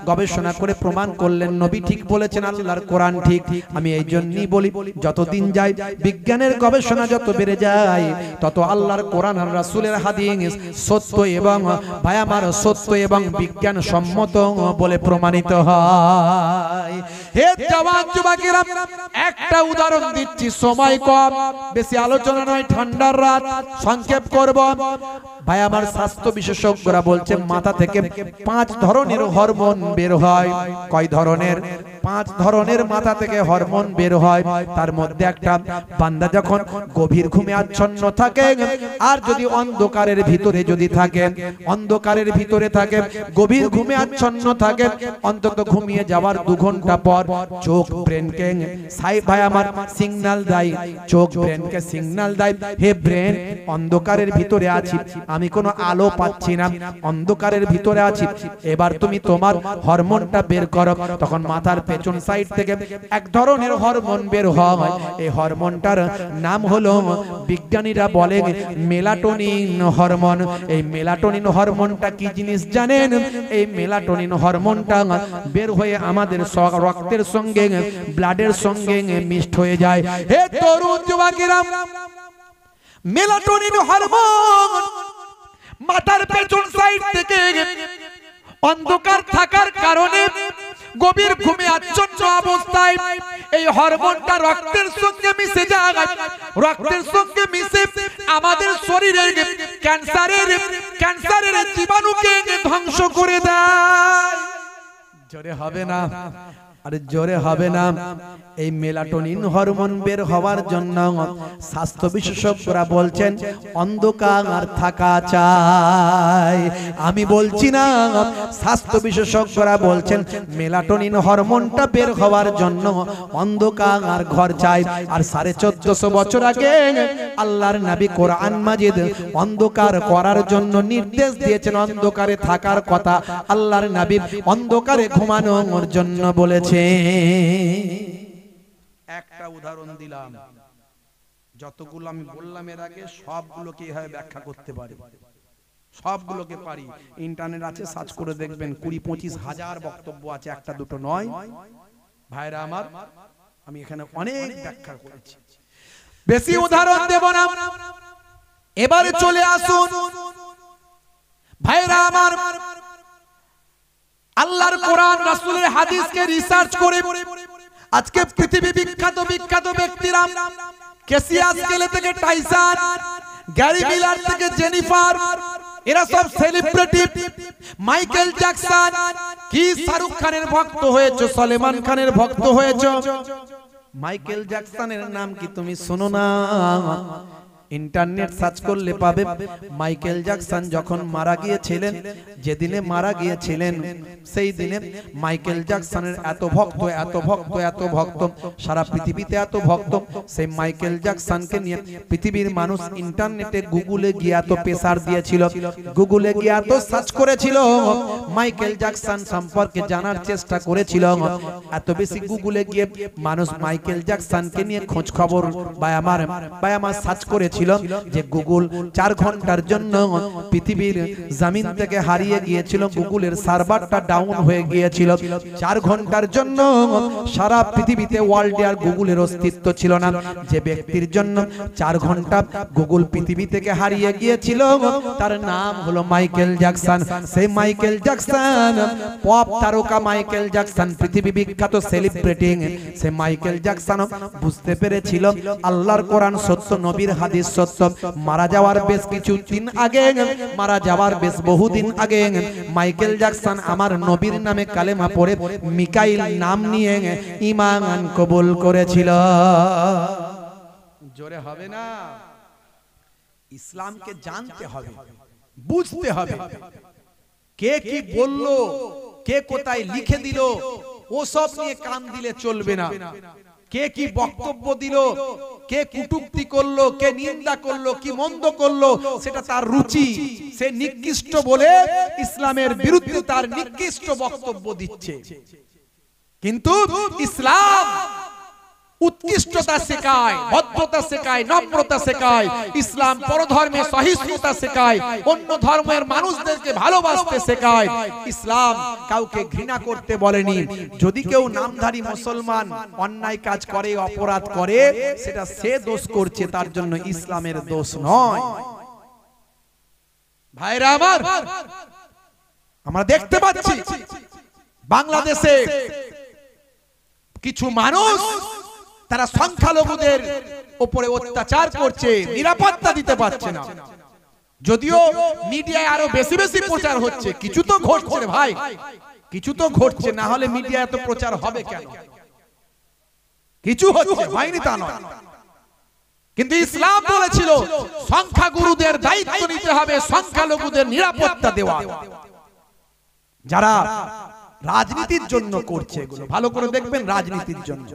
গবেষণা করে প্রমাণ করলেন নবী ঠিক বলেছেন, আল্লাহর কোরআন ঠিক। আমি এই জন্যই বলি, যতদিন যায় বিজ্ঞানের গবেষণা যত বেড়ে যায়, তত আল্লাহর কোরআন আর রাসূলের হাদিস সত্য এবং ভাই আমার সত্য এবং বিজ্ঞান সম্মত বলে প্রমাণিত হয়। হে জওয়ান যুবকেরা, একটা উদাহরণ দিচ্ছি, সময় কম, বেশি আলোচনা নয়, ঠান্ডার রাত, সংক্ষেপ করব। ভাই আমার স্বাস্থ্য বিশেষজ্ঞরা বলছে মাথা থেকে 5 ধরনের হরমোন বের হয়। কয় ধরনের? 5 ধরনের মাথা থেকে হরমোন বের হয়। তার মধ্যে একটা, বান্দা যখন গভীর ঘুমে আচ্ছন্ন থাকে আর যদি অন্ধকারের ভিতরে যদি থাকে, অন্ধকারের ভিতরে থাকে, গভীর ঘুমে আচ্ছন্ন থাকে, অন্তত ঘুমিয়ে যাওয়ার 2 ঘন্টা পর চোখ ব্রেনকে ভাই আমার সিগন্যাল দেয়, চোখ ব্রেনকে সিগন্যাল দেয়, হে ব্রেন, অন্ধকারের ভিতরে আছি, আমি কোনো আলো পাচ্ছি না, অন্ধকারের ভিতরে আছি, এবার তুমি তোমার হরমোনটা বের করো। তখন মাথার পেছন সাইড থেকে এক ধরনের হরমোন বের হয়। এই হরমোনটার নাম হলো, বিজ্ঞানীরা বলে মেলাটোনিন হরমোন। এই মেলাটোনিন হরমোনটা কি জিনিস জানেন? এই মেলাটোনিন হরমোনটা বের হয়ে আমাদের রক্তের সঙ্গে, ব্লাডের সঙ্গে মিক্সড হয়ে যায়। হে তরুণ যুবকেরা, মেলাটোনিন হরমোন মাথার পেছন সাইড থেকে অন্ধকার থাকার কারণে গভীর ঘুমে আচ্ছন্ন অবস্থায় এই হরমোনটা রক্তের সঙ্গে মিশে যায়। রক্তের সঙ্গে মিশে আমাদের শরীরের ক্যান্সারের জীবাণুকে ধ্বংস করে দেয়। জোরে হবে না? আরে জোরে হবে না। এই মেলাটোনিন হরমোন বের হওয়ার জন্য স্বাস্থ্য বিশেষজ্ঞরা বলছেন অন্ধকার থাকা চাই। আমি বলছি না, স্বাস্থ্য বিশেষজ্ঞরা বলছেন মেলাটোনিন হরমোনটা বের হওয়ার জন্য অন্ধকার ঘর চাই। আর 1450 বছর আগে আল্লাহর নবী কোরআন মাজিদ অন্ধকার করার জন্য নির্দেশ দিয়েছেন, অন্ধকারে থাকার কথা আল্লাহর নবী অন্ধকারে ঘুমানোর জন্য বলেছে। একটা উদাহরণ দিলাম, যতগুলো আমি বললাম এর আগে সবগুলো কিভাবে ব্যাখ্যা করতে পারি, সবগুলোকে পারি। ইন্টারনেট আছে, সার্চ করে দেখবেন, 20-25 হাজার বক্তব্য আছে, একটা দুটো নয়। ভাইরা আমার, আমি এখানে অনেক ব্যাখ্যা করেছি, বেশি উদাহরণ দেব না। এবারে চলে আসুন ভাইরা আমার, আল্লাহর কোরআন রাসূলের হাদিসকে রিসার্চ করে আজকে পৃথিবী বিখ্যাত ব্যক্তিরা, ক্যাসিয়াস কেলে থেকে টাইসন, গ্যারি মিলার থেকে জেনিফার, এরা সব সেলিব্রিটি। মাইকেল জ্যাকসন, কি শাহরুখ খানের ভক্ত হয়েছে, সলমান খানের ভক্ত হয়েছে। মাইকেল জ্যাকসনের নাম কি তুমি শোনো না? ইন্টারনেট সার্চ করলে পাবে। মাইকেল জ্যাকসন যখন মারা গিয়েছিলেন, যেদিনে মারা গিয়েছিলেন সেই দিনে মাইকেল জ্যাকসনের এত ভক্ত, এত ভক্ত, এত ভক্ত, সারা পৃথিবীতে এত ভক্ত, সেই মাইকেল জ্যাকসনকে নিয়ে পৃথিবীর মানুষ ইন্টারনেটে গুগলে গিয়ে এত প্রেসার দিয়েছিল, গুগলে গিয়ে এত সার্চ করেছিল, মাইকেল জ্যাকসন সম্পর্কে জানার চেষ্টা করেছিল। এত বেশি গুগলে গিয়ে মানুষ মাইকেল জ্যাকসনকে নিয়ে খোঁজ খবর বা আমার সার্চ করেছিল যে গুগল 4 ঘন্টার জন্য পৃথিবীর জমিন থেকে হারিয়ে গিয়েছিল, গুগলের সার্ভারটা ডাউন হয়ে গিয়েছিল। 4 ঘন্টার জন্য সারা পৃথিবীতে ওয়ার্ল্ডে আর গুগলের অস্তিত্ব ছিল না। যে ব্যক্তির জন্য 4 ঘন্টা গুগল পৃথিবী থেকে হারিয়ে গিয়েছিল, তার নাম হলো মাইকেল জ্যাকসন। সেই মাইকেল জ্যাকসন, পপ তারকা মাইকেল জ্যাকসন, পৃথিবী বিখ্যাত সেলিব্রিটি, সে মাইকেল জ্যাকসন বুঝতে পেরেছিল আল্লাহর কোরআন সত্য, নবীর হাদিস সত্য। মারা যাওয়ার বেশ কিছু দিন আগে, মারা যাওয়ার বেশ বহুদিন আগে মাইকেল জ্যাকসন আমার নবীর নামে কালেমা পড়ে মিকাইল নাম নিয়ে ঈমান কবুল করেছিল। জোরে হবে না? ইসলামকে জানতে হবে, বুঝতে হবে। কে কি বললো, কে কোথায় লিখে দিল, ও সব নিয়ে কান দিলে চলবে না। কে কি বক্তব্য দিল, কে কটূক্তি করলো, কে নিন্দা করলো, কি মন্দ করলো, সেটা তার রুচি। সে নিকৃষ্ট বলে ইসলামের বিরুদ্ধে তার নিকৃষ্ট বক্তব্য দিচ্ছে। কিন্তু ইসলাম উৎকৃষ্টতা শেখায়, ভদ্রতা শেখায়, নম্রতা শেখায়। ইসলাম পরধর্মে সহিষ্ণুতা শেখায়, অন্য ধর্মের মানুষদেরকে ভালোবাসতে শেখায়। ইসলাম কাউকে ঘৃণা করতে বলেনি। যদি কেউ নামধারী মুসলমান অন্যায় কাজ করে, অপরাধ করে, সেটা সে দোষ করছে, তার জন্য ইসলামের দোষ নয়। ভাইরা আমার, আমরা দেখতে পাচ্ছি বাংলাদেশে কিছু মানুষ তারা সংখ্যালঘুদের উপরে অত্যাচার করছে, নিরাপত্তা দিতে পারছে না। যদিও মিডিয়ায় আরো বেশি বেশি প্রচার হচ্ছে। কিছু তো ঘটছে ভাই, কিছু তো ঘটছে, না হলে মিডিয়া এত প্রচার হবে কেন? কিছু হচ্ছে, হয়নি তা নয়। কিন্তু ইসলাম বলেছিল সংখ্যাগুরুদের দায়িত্ব নিতে হবে, সংখ্যালঘুদের নিরাপত্তা দেওয়া। যারা রাজনীতির জন্য করছে এগুলো, ভালো করে দেখবেন, রাজনীতির জন্য।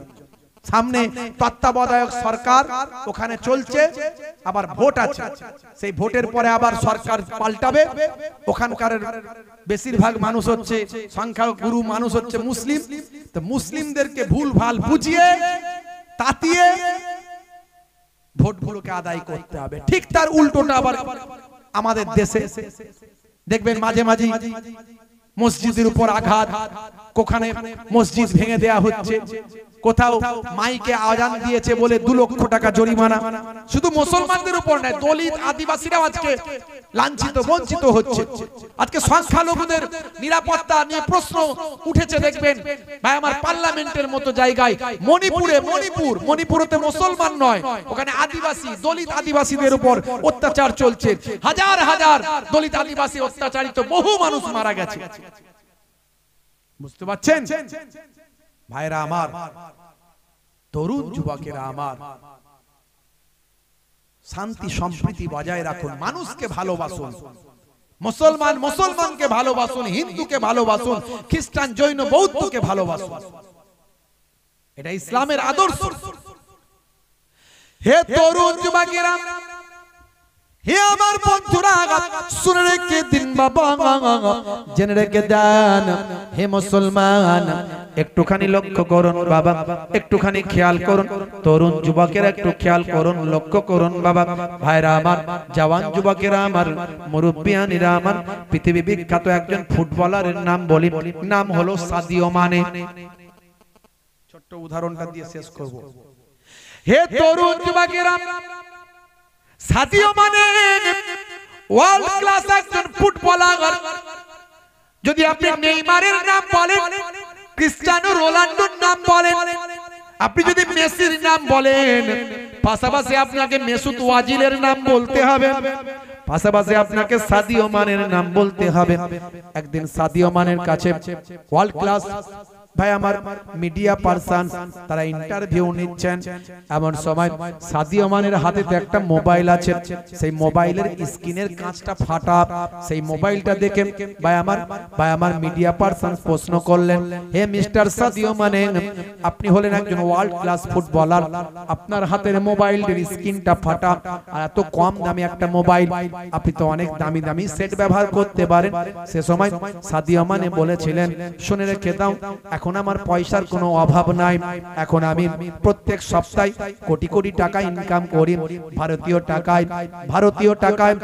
সামনে তত্ত্বাবধায়ক সরকার ওখানে চলছে, আবার ভোট আছে, সেই ভোটের পরে আবার সরকার পাল্টাবে। ওখানকার বেশিরভাগ মানুষ হচ্ছে, সংখ্যাগুরু মানুষ হচ্ছে মুসলিম। তো মুসলিমদেরকে ভুল ভাল বুঝিয়ে তাতিয়ে ভোটগুলোকে আদায় করতে হবে। ঠিক তার উল্টোটা আবার আমাদের দেশে দেখবেন মাঝে মাঝে মসজিদের উপর আঘাত, কোখানে মসজিদ ভেঙে দেয়া হচ্ছে, কোথাও মাইকে আজান দিয়েছে বলে 2 লক্ষ টাকা জরিমানা। শুধু মুসলমানদের উপর নয়, দলিত আদিবাসীরাও আজকে লাঞ্ছিত বঞ্চিত হচ্ছে। আজকে সংখ্যালঘুদের নিরাপত্তা নিয়ে প্রশ্ন উঠেছে। দেখবেন ভাই আমার, পার্লামেন্টের মতো জায়গায় মণিপুরেতে মুসলমান নয়, ওখানে আদিবাসী, দলিত আদিবাসীদের উপর অত্যাচার চলছে। হাজার হাজার দলিত আদিবাসী অত্যাচারিত, বহু মানুষ মারা গেছে। বুঝতে পারছেন ভাইরা আমার, তরুণ যুবকেরা আমার, শান্তি সম্প্রীতি বজায় রাখুন, মানুষকে ভালোবাসুন। মুসলমান মুসলমানকে ভালোবাসুন, হিন্দুকে ভালোবাসুন, খ্রিস্টান জৈন বৌদ্ধকে ভালোবাসুন। এটা ইসলামের আদর্শ। হে তরুণ যুবকেরা, হে আমার বন্ধুরা, শুনে রেখে দিন বাবা, জেনে রেখে দেন। হে মুসলমান, একটুখানি লক্ষ্য করুন বাবা, একটুখানি খেয়াল করুন। তরুণ যুবকেরা একটু খেয়াল করুন, লক্ষ্য করুন বাবা। ভাইরা আমার, জওয়ান যুবকেরা আমার, মুরব্বিয়ানিরা আমার, পৃথিবী বিখ্যাত একজন ফুটবলারের নাম বলি, নাম হলো সাদিও মানে। ছোট্ট উদাহরণটা দিয়ে শেষ করব। হে তরুণ যুবকেরা, সাদিও মানে ওয়ার্ল্ড ক্লাস একজন ফুটবলার। যদি আপনি নেইমারের নাম বলেন, ক্রিস্টিয়ানো রোনাল্ডোর নাম বলেন, আপনি যদি মেসির নাম বলেন, পাশাপাশি আপনাকে মেসুত ওয়াজিলের নাম বলতে হবে, পাশাপাশি আপনাকে সাদিও মানের নাম বলতে হবে। একদিন সাদিও মানের কাছে ওয়ার্ল্ড ক্লাস ভাই আমার মিডিয়া পারসন তারা ইন্টারভিউ নিচ্ছেন। এমন সময় সাদিও মানের হাতে একটা মোবাইল আছে, সেই মোবাইলের স্ক্রিনের কাঁচটা ফাটা। সেই মোবাইলটা দেখে ভাই আমার মিডিয়া পারসন প্রশ্ন করলেন, হে মিস্টার সাদিও মানে, আপনি হলেন একজন ওয়ার্ল্ড ক্লাস ফুটবলার, আপনার হাতের মোবাইলের স্ক্রিনটা ফাটা, আর এত কম দামি একটা মোবাইল, আপনি তো অনেক দামি দামি সেট ব্যবহার করতে পারেন। সে সময় সাদিও মানে বলেছিলেন, শুনে রেখে দাও, এখন আমার পয়সার কোনো অভাব নাই, এখন আমি প্রত্যেক সপ্তাহে কোটি কোটি টাকা ইনকাম করি ভারতীয় টাকায়।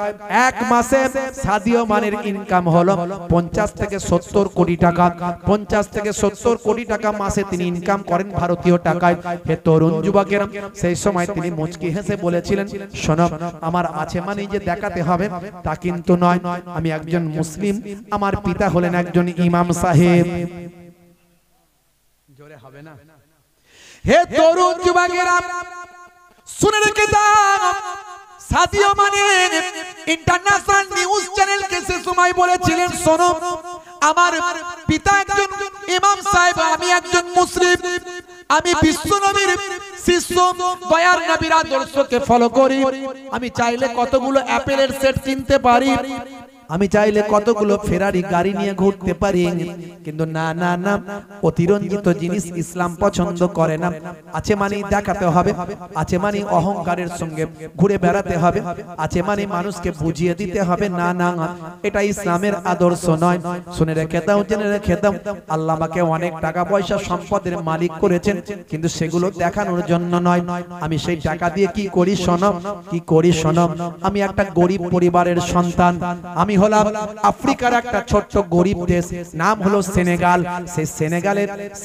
এক মাসে সাদিও মানের ইনকাম হলো 50 থেকে 70 কোটি টাকা। 50 থেকে 70 কোটি টাকা মাসে তিনি ইনকাম করেন ভারতীয় টাকায়। হে তরুণ যুবকেরা, সেই সময় তিনি মুচকি হেসে বলেছিলেন, শোনো, আমার আছে মানে যে দেখাতে হবে তা কিন্তু নয়, আমি একজন মুসলিম, আমার পিতা হলেন একজন ইমাম সাহেব। জোরে হবে না? হে তরুণ যুবকেরা, শুনে রেখে দাও, সাদিও মানে ইন্টারন্যাশনাল নিউজ চ্যানেলকে সে সময় বলেছিলেন, শোনো আমার পিতা একজন ইমাম সাহেব, আমি একজন মুসলিম, আমি বিশ্ব নবীর শিষ্য, দয়ার নবীর আদর্শকে ফলো করি, আমি চাইলে কতগুলো অ্যাপেলের সেট কিনতে পারি, আমি চাইলে কতগুলো ফেরারি গাড়ি নিয়ে ঘুরতে পারি, কিন্তু না না না, অতিরঞ্জিত জিনিস ইসলাম পছন্দ করে না। আছে মানে দেখাতে হবে, আছে মানে অহংকারের সঙ্গে ঘুরে বেড়াতে হবে, আছে মানে মানুষকে বুঝিয়ে দিতে হবে, না না, এটা ইসলামের আদর্শ নয়। শুনে রেখে দাও, জেনে রেখে দাও, আল্লাহ আমাকে অনেক টাকা পয়সা সম্পদের মালিক করেছেন, কিন্তু সেগুলো দেখানোর জন্য নয়। আমি সেই টাকা দিয়ে কি করি শোনো, কি করি শোনো। আমি একটা গরিব পরিবারের সন্তান, আমি হলাম আফ্রিকার একটা ছোট্ট গরিব দেশ, নাম হলো সেনেগাল। সেই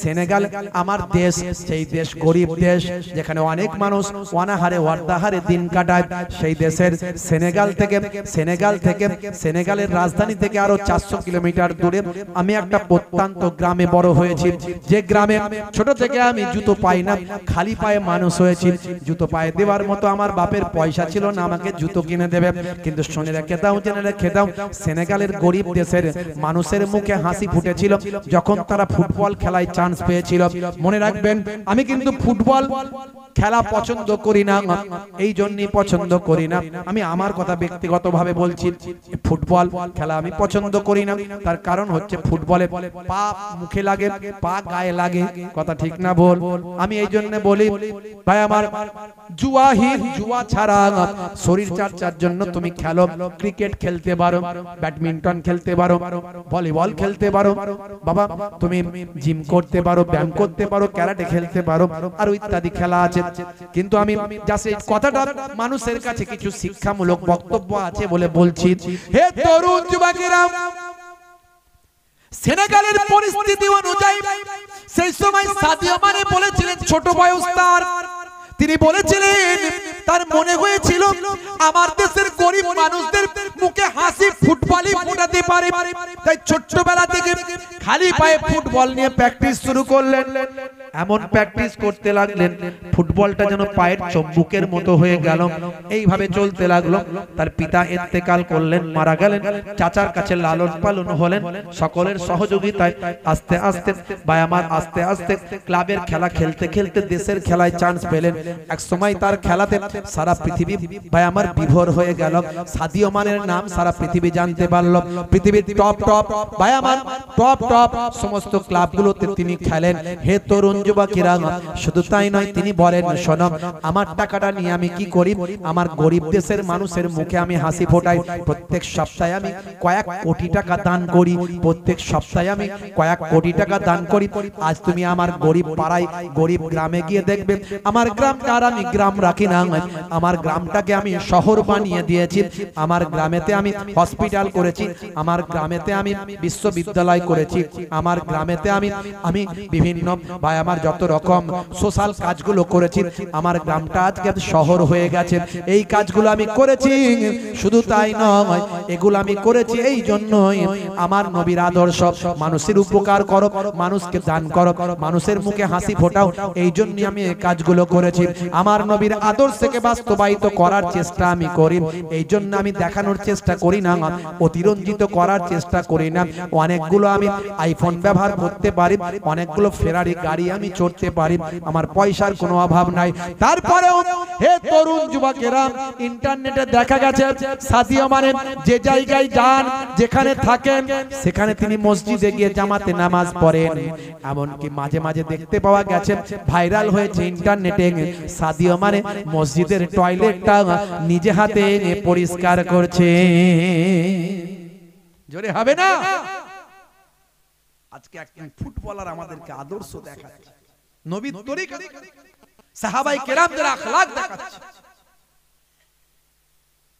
সেনেগাল আমার দেশ, সেই দেশ গরিব দেশ, যেখানে অনেক মানুষ অনাহারে ওয়ার্দাহারে দিন কাটায়। সেই দেশের সেনেগালের রাজধানী থেকে আরো 400 কিলোমিটার দূরে আমি একটা প্রত্যন্ত গ্রামে বড় হয়েছি, যে গ্রামে ছোট থেকে আমি জুতো পাই না, খালি পায়ে মানুষ হয়েছি। জুতো পায়ে দেওয়ার মতো আমার বাপের পয়সা ছিল না আমাকে জুতো কিনে দেবে, কিন্তু শুনে রেখে দাও, জেনে রেখে দাও, সেনেগালের গরিব দেশের মানুষের মুখে হাসি ফুটেছিল যখন তারা ফুটবল খেলায় চান্স পেয়েছিল। মনে রাখবেন, আমি কিন্তু ফুটবল খেলা পছন্দ করি না, এই জন্যই পছন্দ করি না, আমি আমার কথা ব্যক্তিগতভাবে বলছি, ফুটবল খেলা আমি পছন্দ করি না। তার কারণ হচ্ছে ফুটবলে পা মুখে লাগে, পা গায়ে লাগে, কথা ঠিক না বল? আমি এই জন্য বলি ভাই আমার, জুয়া ছাড়া শরীর চর্চার জন্য তুমি খেলো, ক্রিকেট খেলতে পারো, ব্যাডমিন্টন খেলতে পারো, ভলিবল খেলতে পারো, বাবা তুমি জিম করতে পারো, ব্যায়াম করতে পারো, ক্যারাটে খেলতে পারো, আর ইত্যাদি খেলা আছে। কিন্তু আমি জাস্ট এই কথাটা মানুষের কাছে কিছু শিক্ষামূলক বক্তব্য আছে বলে বলছি। হে তরুণ যুবকেরা, সেনেগালের পরিস্থিতি অনুযায়ী সেই সময় সাদিও মানে বলেছিলেন, ছোট বয়স তার, তিনি বলেছিলেন তার মনে হয়েছিল আমার দেশের গরিব মানুষদের মুখে হাসি ফুটবলই ফোটাতে পারে, তাই ছোট্টবেলা থেকে খালি পায়ে ফুটবল নিয়ে প্র্যাকটিস শুরু করলেন। এমন প্র্যাকটিস করতে লাগলেন ফুটবলটা যেন পায়ের চম্বুকের মতো হয়ে গেল। এইভাবে চলতে লাগলো। তার পিতা ইন্তেকাল করলেন, মারা গেলেন, চাচার কাছে লালন পালন হলেন, সকলের সহযোগিতায় আস্তে আস্তে আস্তে আস্তে ক্লাবের খেলা খেলতে খেলতে দেশের খেলায় চান্স পেলেন। এক সময় তার খেলাতে সারা পৃথিবী ভাই আমার বিভোর হয়ে গেল। সাদিও মানের নাম সারা পৃথিবী জানতে পারলো। পৃথিবীর টপ ভাই আমার টপ সমস্ত ক্লাবগুলোতে তিনি খেলেন। হে তরুণ যুবকেরা, শুধু তাই নয়, তিনি বলেন, শোনো আমার টাকাটা নিয়ে আমি কি করি, আমার গরিব দেশের মানুষের মুখে আমি হাসি ফোটাই। প্রত্যেক সপ্তাহে আমি কয়েক কোটি টাকা দান করি, প্রত্যেক সপ্তাহে আমি কয়েক কোটি টাকা দান করি। আজ তুমি আমার গরিব পাড়ায়, গরিব গ্রামে গিয়ে দেখবে, আমার গ্রামটা আর আমি গ্রাম রাখি না, আমার গ্রামটাকে আমি শহর বানিয়ে দিয়েছি। আমার গ্রামেতে আমি হসপিটাল করেছি, আমার গ্রামেতে আমি বিশ্ববিদ্যালয় করেছি, আমার গ্রামেতে আমি বিভিন্ন ভাই আমার যত রকম সোশ্যাল কাজগুলো করেছি। আমার গ্রামটা আজকে শহর হয়ে গেছে। এই কাজগুলো আমি করেছি, শুধু তাই নয়, এগুলো আমি করেছি এই জন্যই আমার নবীর আদর্শ, মানুষের উপকার করো, মানুষকে দান করো, মানুষের মুখে হাসি ফোটাও, এই জন্যই আমি এই কাজগুলো করেছি। আমার নবীর আদর্শকে বাস্তবায়িত করার চেষ্টা আমি করি, এই জন্য আমি দেখানোর চেষ্টা করি না, অতিরঞ্জিত করার চেষ্টা করি না। অনেকগুলো আমি আইফোন ব্যবহার করতে পারি, অনেকগুলো ফেরারি গাড়ি আমি চড়তে পারি, আমার পয়সার কোনো অভাব নাই। তারপরেও হে তরুণ যুবকেরা, ইন্টারনেটে দেখা গেছে সাদিও মানে যে জায়গায় যান, যেখানে থাকেন, সেখানে তিনি মসজিদে গিয়ে জামাতে নামাজ পড়েন। এমনকি মাঝে মাঝে দেখতে পাওয়া গেছে, ভাইরাল হয়েছে ইন্টারনেটে, সাদিও মানে মসজিদের টয়লেটটা নিজে হাতে পরিষ্কার করছে। জোরে হবে না? আজকে একজন ফুটবলার আমাদেরকে আদর্শ দেখাচ্ছে, নবীর তরিকা, সাহাবায়ে কেরামদের আখলাক দেখাচ্ছে।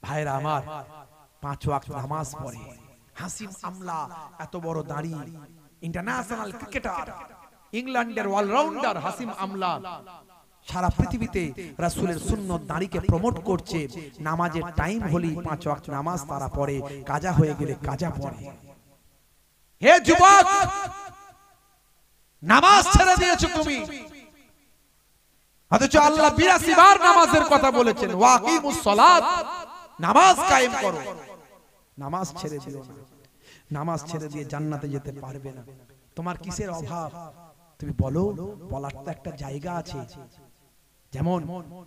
ভাইরা আমার, 5 ওয়াক্ত নামাজ পড়ে, হাসিম আমলা, এত বড় দাড়ি, ইন্টারন্যাশনাল ক্রিকেটার, ইংল্যান্ডের অলরাউন্ডার হাসিম আমলা, সারা পৃথিবীতে রাসূলের সুন্নাত দাড়িকে প্রমোট করছে। নামাজের টাইম হলেই 5 ওয়াক্ত নামাজ তারা পড়ে, কাজা হয়ে গেলে কাজা পড়ে। হে যুবক, নামাজ ছেড়ে দিয়েছো তুমি, অথচ আল্লাহ 82 বার নামাজের কথা বলেছেন, ওয়াকিমুস সালাত, নামাজ কায়েম করো, নামাজ ছেড়ে দিও না। নামাজ ছেড়ে দিয়ে জান্নাতে যেতে পারবে না। তোমার কিসের অভাব তুমি বলো, বলার তো একটা জায়গা আছে। যেমন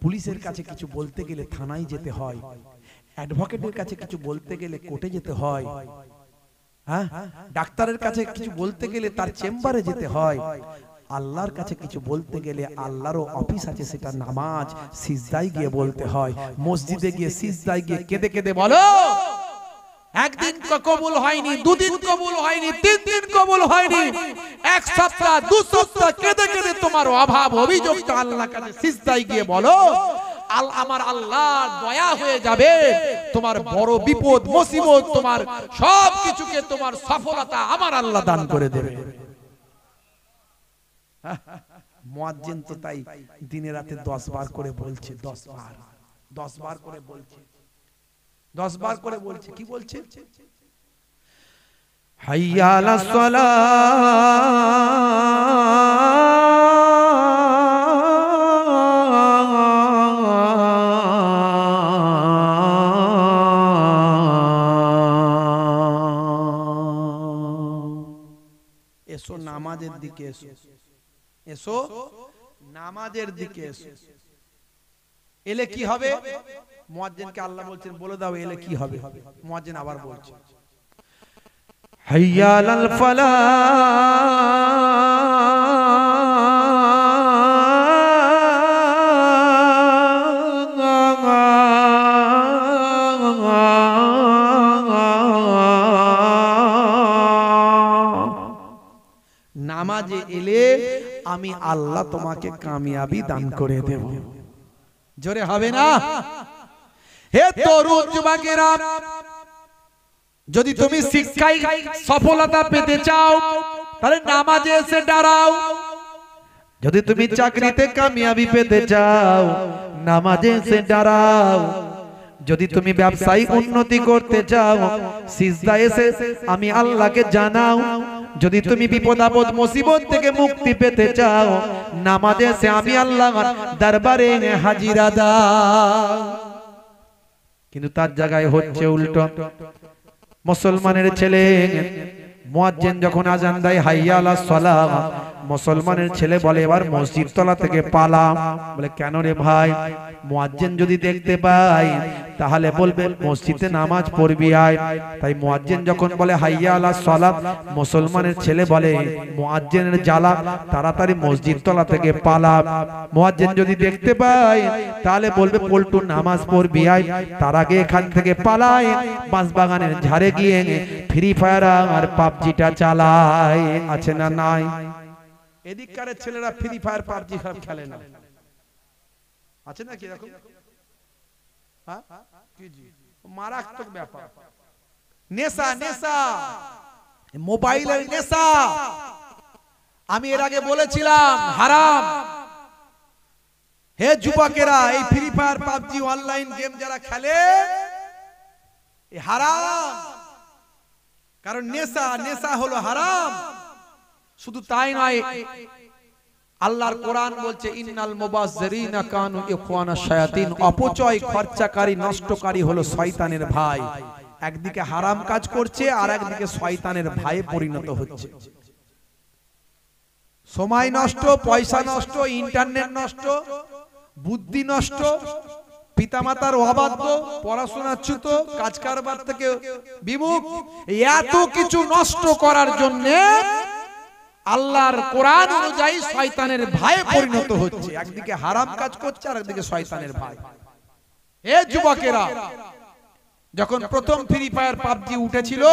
পুলিশের কাছে কিছু বলতে গেলে থানায় যেতে হয়, অ্যাডভোকেটের কাছে কিছু বলতে গেলে কোর্টে যেতে হয়, হ্যাঁ, ডাক্তারের কাছে কিছু বলতে গেলে তার চেম্বারে যেতে হয়। আল্লাহর কাছে কিছু বলতে গেলে আল্লাহরও অফিস আছে, সেটা নামাজ সিজদায় গিয়ে বলতে হয়। মসজিদে গিয়ে সিজদায় গিয়ে কেঁদে কেঁদে বলো, একদিন কবুল হয়নি, দুদিন কবুল হয়নি, তিন দিন কবুল হয়নি, এক সপ্তাহ দু সপ্তাহ কেঁদে কেঁদে তোমার অভাব অভিযোগটা আল্লাহর কাছে সিজদায় গিয়ে বলো, আমার আল্লাহর দয়া হয়ে যাবে। তোমার বড় বিপদ মুসিবত, তোমার সব কিছুকে, তোমার সফলতা আমার আল্লাহ দান করে দেবে। মুয়াজ্জিন তো তাই দিনে রাতে 10 বার করে বলছে, 10 বার করে বলছে, 10 বার করে বলছে। কি বলছে? হাইয়া আলাস সালাহ, এসো নামাজের দিকে এসো, এসো নামাজের দিকে এসো। এলে কি হবে? মুয়াজ্জিনকে আল্লাহ বলছেন বলে দাও এলে কি হবে। মুয়াজ্জিন আবার বলছে হাইয়া আলাল ফালাহ, নামাজে এলে আমি আল্লাহ তোমাকে কামিয়াবি দান করে দেব। জোরে হবে না? হে তরুণ যুবকেরা, যদি তুমি শিক্ষায় সফলতা পেতে চাও তাহলে নামাজে এসে দাঁড়াও। যদি তুমি চাকরিতে কামিয়াবি পেতে চাও নামাজে এসে দাঁড়াও। যদি তুমি ব্যবসায়িক উন্নতি করতে চাও সিজদায় এসে আমি আল্লাহকে জানাও। যদি তুমি বিপদ আপদ মুসিবত থেকে মুক্তি পেতে চাও নামাজে এসে আমি আল্লাহর দরবারে হাজিরা দাও। কিন্তু তার জায়গায় হচ্ছে উল্টো। মুসলমানের ছেলে মুয়াজ্জিন যখন আজান দেয় হাইয়া আলাস সালাহ, মুসলমানের ছেলে বলে এবার মসজিদ তলা থেকে পালা। বলে কেন রে ভাই? মুয়াজ্জিন যদি দেখতে পায় তাহলে বলবে মসজিদে নামাজ পড়বি আয়। তাই মুয়াজ্জিন যখন বলে হাইয়া আলাস সালাহ, মুসলমানের ছেলে বলে মুয়াজ্জিনের জ্বালা, তাড়াতাড়ি মসজিদ তলা থেকে পালা। মুয়াজ্জিন যদি দেখতে পায় তাহলে বলবে পল্টু নামাজ পড়বি আয়, তার আগে এখান থেকে পালায় বাঁশবাগানের ঝাড়ে গিয়ে ফ্রি ফায়ার আর পাবজিটা চালায়। আছে না নাই? এদিককার ছেলেরা ফ্রি ফায়ার পাবজি খেলে না, আছে নাকি এরকম? হ্যাঁ, মারাত্মক ব্যাপার। নেশা, নেশা, মোবাইলের নেশা। আমি এর আগে বলেছিলাম হারাম। হে যুবকেরা, এই free fire PUBG online game যারা খেলে হারাম। কারণ নেশা, নেশা হলো হারাম। শুধু তাই নয়, আল্লাহর কোরআন বলছে ইন্নাল মুবাজ্জিরিনা কানু ইখওয়ানাশ শায়াতিন, অপচয় খরচাকারী নষ্টকারী হলো শয়তানের ভাই। একদিকে হারাম কাজ করছে আর একদিকে শয়তানের ভাইয়ে পরিণত হচ্ছে। সময় নষ্ট, পয়সা নষ্ট, ইন্টারনেট নষ্ট, বুদ্ধি নষ্ট, পিতামাতার অবাধ্য, পড়াশোনাচ্যুত, কাজ কারবার থেকে বিমুখ, এত কিছু নষ্ট করার জন্য আল্লাহর কোরআন অনুযায়ী শয়তানের ভাইয়ে পরিণত হচ্ছে। একদিকে হারাম কাজ করছে আর একদিকে শয়তানের ভাই। এ যুবকেরা, যখন প্রথম ফ্রি ফায়ার পাবজি উঠেছিল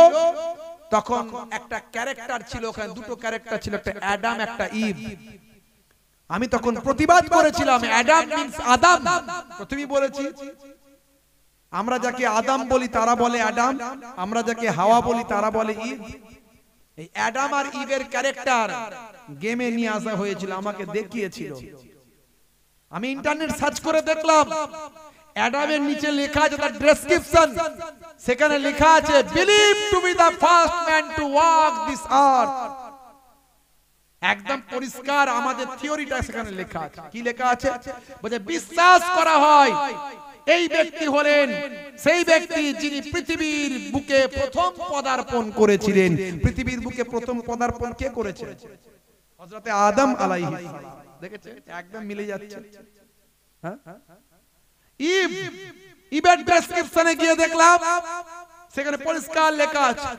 তখন একটা ক্যারেক্টার ছিল, ওখানে দুটো ক্যারেক্টার ছিল, একটা অ্যাডাম একটা ইভ। আমি তখন প্রতিবাদ করেছিলাম অ্যাডাম মিন্স আদম। প্রথমেই বলেছি আমরা যাকে আদম বলি তারা বলে অ্যাডাম, আমরা যাকে হাওয়া বলি তারা বলে ইভ। এই অ্যাডাম আর ইভের ক্যারেক্টার গেমে নিয়ে আসা হয়েছিল, আমাকে দেখিয়েছিল। আমি ইন্টারনেট সার্চ করে দেখলাম অ্যাডামের নিচে লেখা আছে, তার ডেসক্রিপশন, সেখানে লেখা আছে believe two B the first man to walk this আর্থ। একদম পরিষ্কার আমাদের থিওরিটা সেখানে লেখা আছে। কি লেখা আছে? বলে বিশ্বাস করা হয় এই ব্যক্তি হলেন সেই ব্যক্তি যিনি পৃথিবীর বুকে প্রথম পদার্পণ করেছিলেন। পৃথিবীর বুকে প্রথম পদার্পণ কে করেছে? হযরতে আদম আলাইহিস সালাম। দেখেছেন একদম মিলে যাচ্ছে। হ্যাঁ, ইবের ডেসক্রিপশনে গিয়ে দেখলাম সেখানে পরিষ্কার লেখা আছে,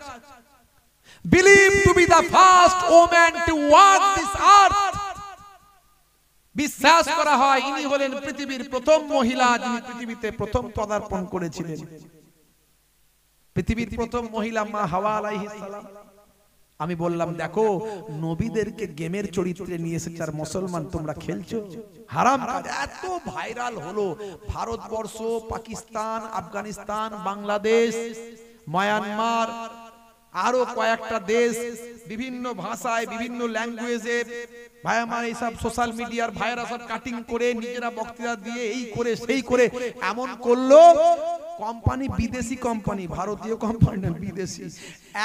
believed to be the first woman to walk this earth. বিশ্বাস করা হয় ইনি হলেন পৃথিবীর প্রথম মহিলা যিনি পৃথিবীতে প্রথম পদার্পণ করেছিলেন। পৃথিবীর প্রথম মহিলা মা হাওয়া আলাইহিস সালাম। আমি বললাম দেখো নবীদেরকে গেমের চরিত্রে নিয়ে এসেছে আর মুসলমান তোমরা খেলছো হারাম কাজ। এত ভাইরাল হলো ভারতবর্ষ, পাকিস্তান, আফগানিস্তান, বাংলাদেশ, মায়ানমার, আরো কয়েকটা দেশ, বিভিন্ন ভাষায় বিভিন্ন ল্যাঙ্গুয়েজে ভাই আমার এইসব সোশ্যাল মিডিয়ার ভাইরা সব কাটিং করে নিজেরা বক্তৃতা দিয়ে এই করে সেই করে এমন করলো কোম্পানি, বিদেশি কোম্পানি, ভারতীয় কোম্পানি না বিদেশি,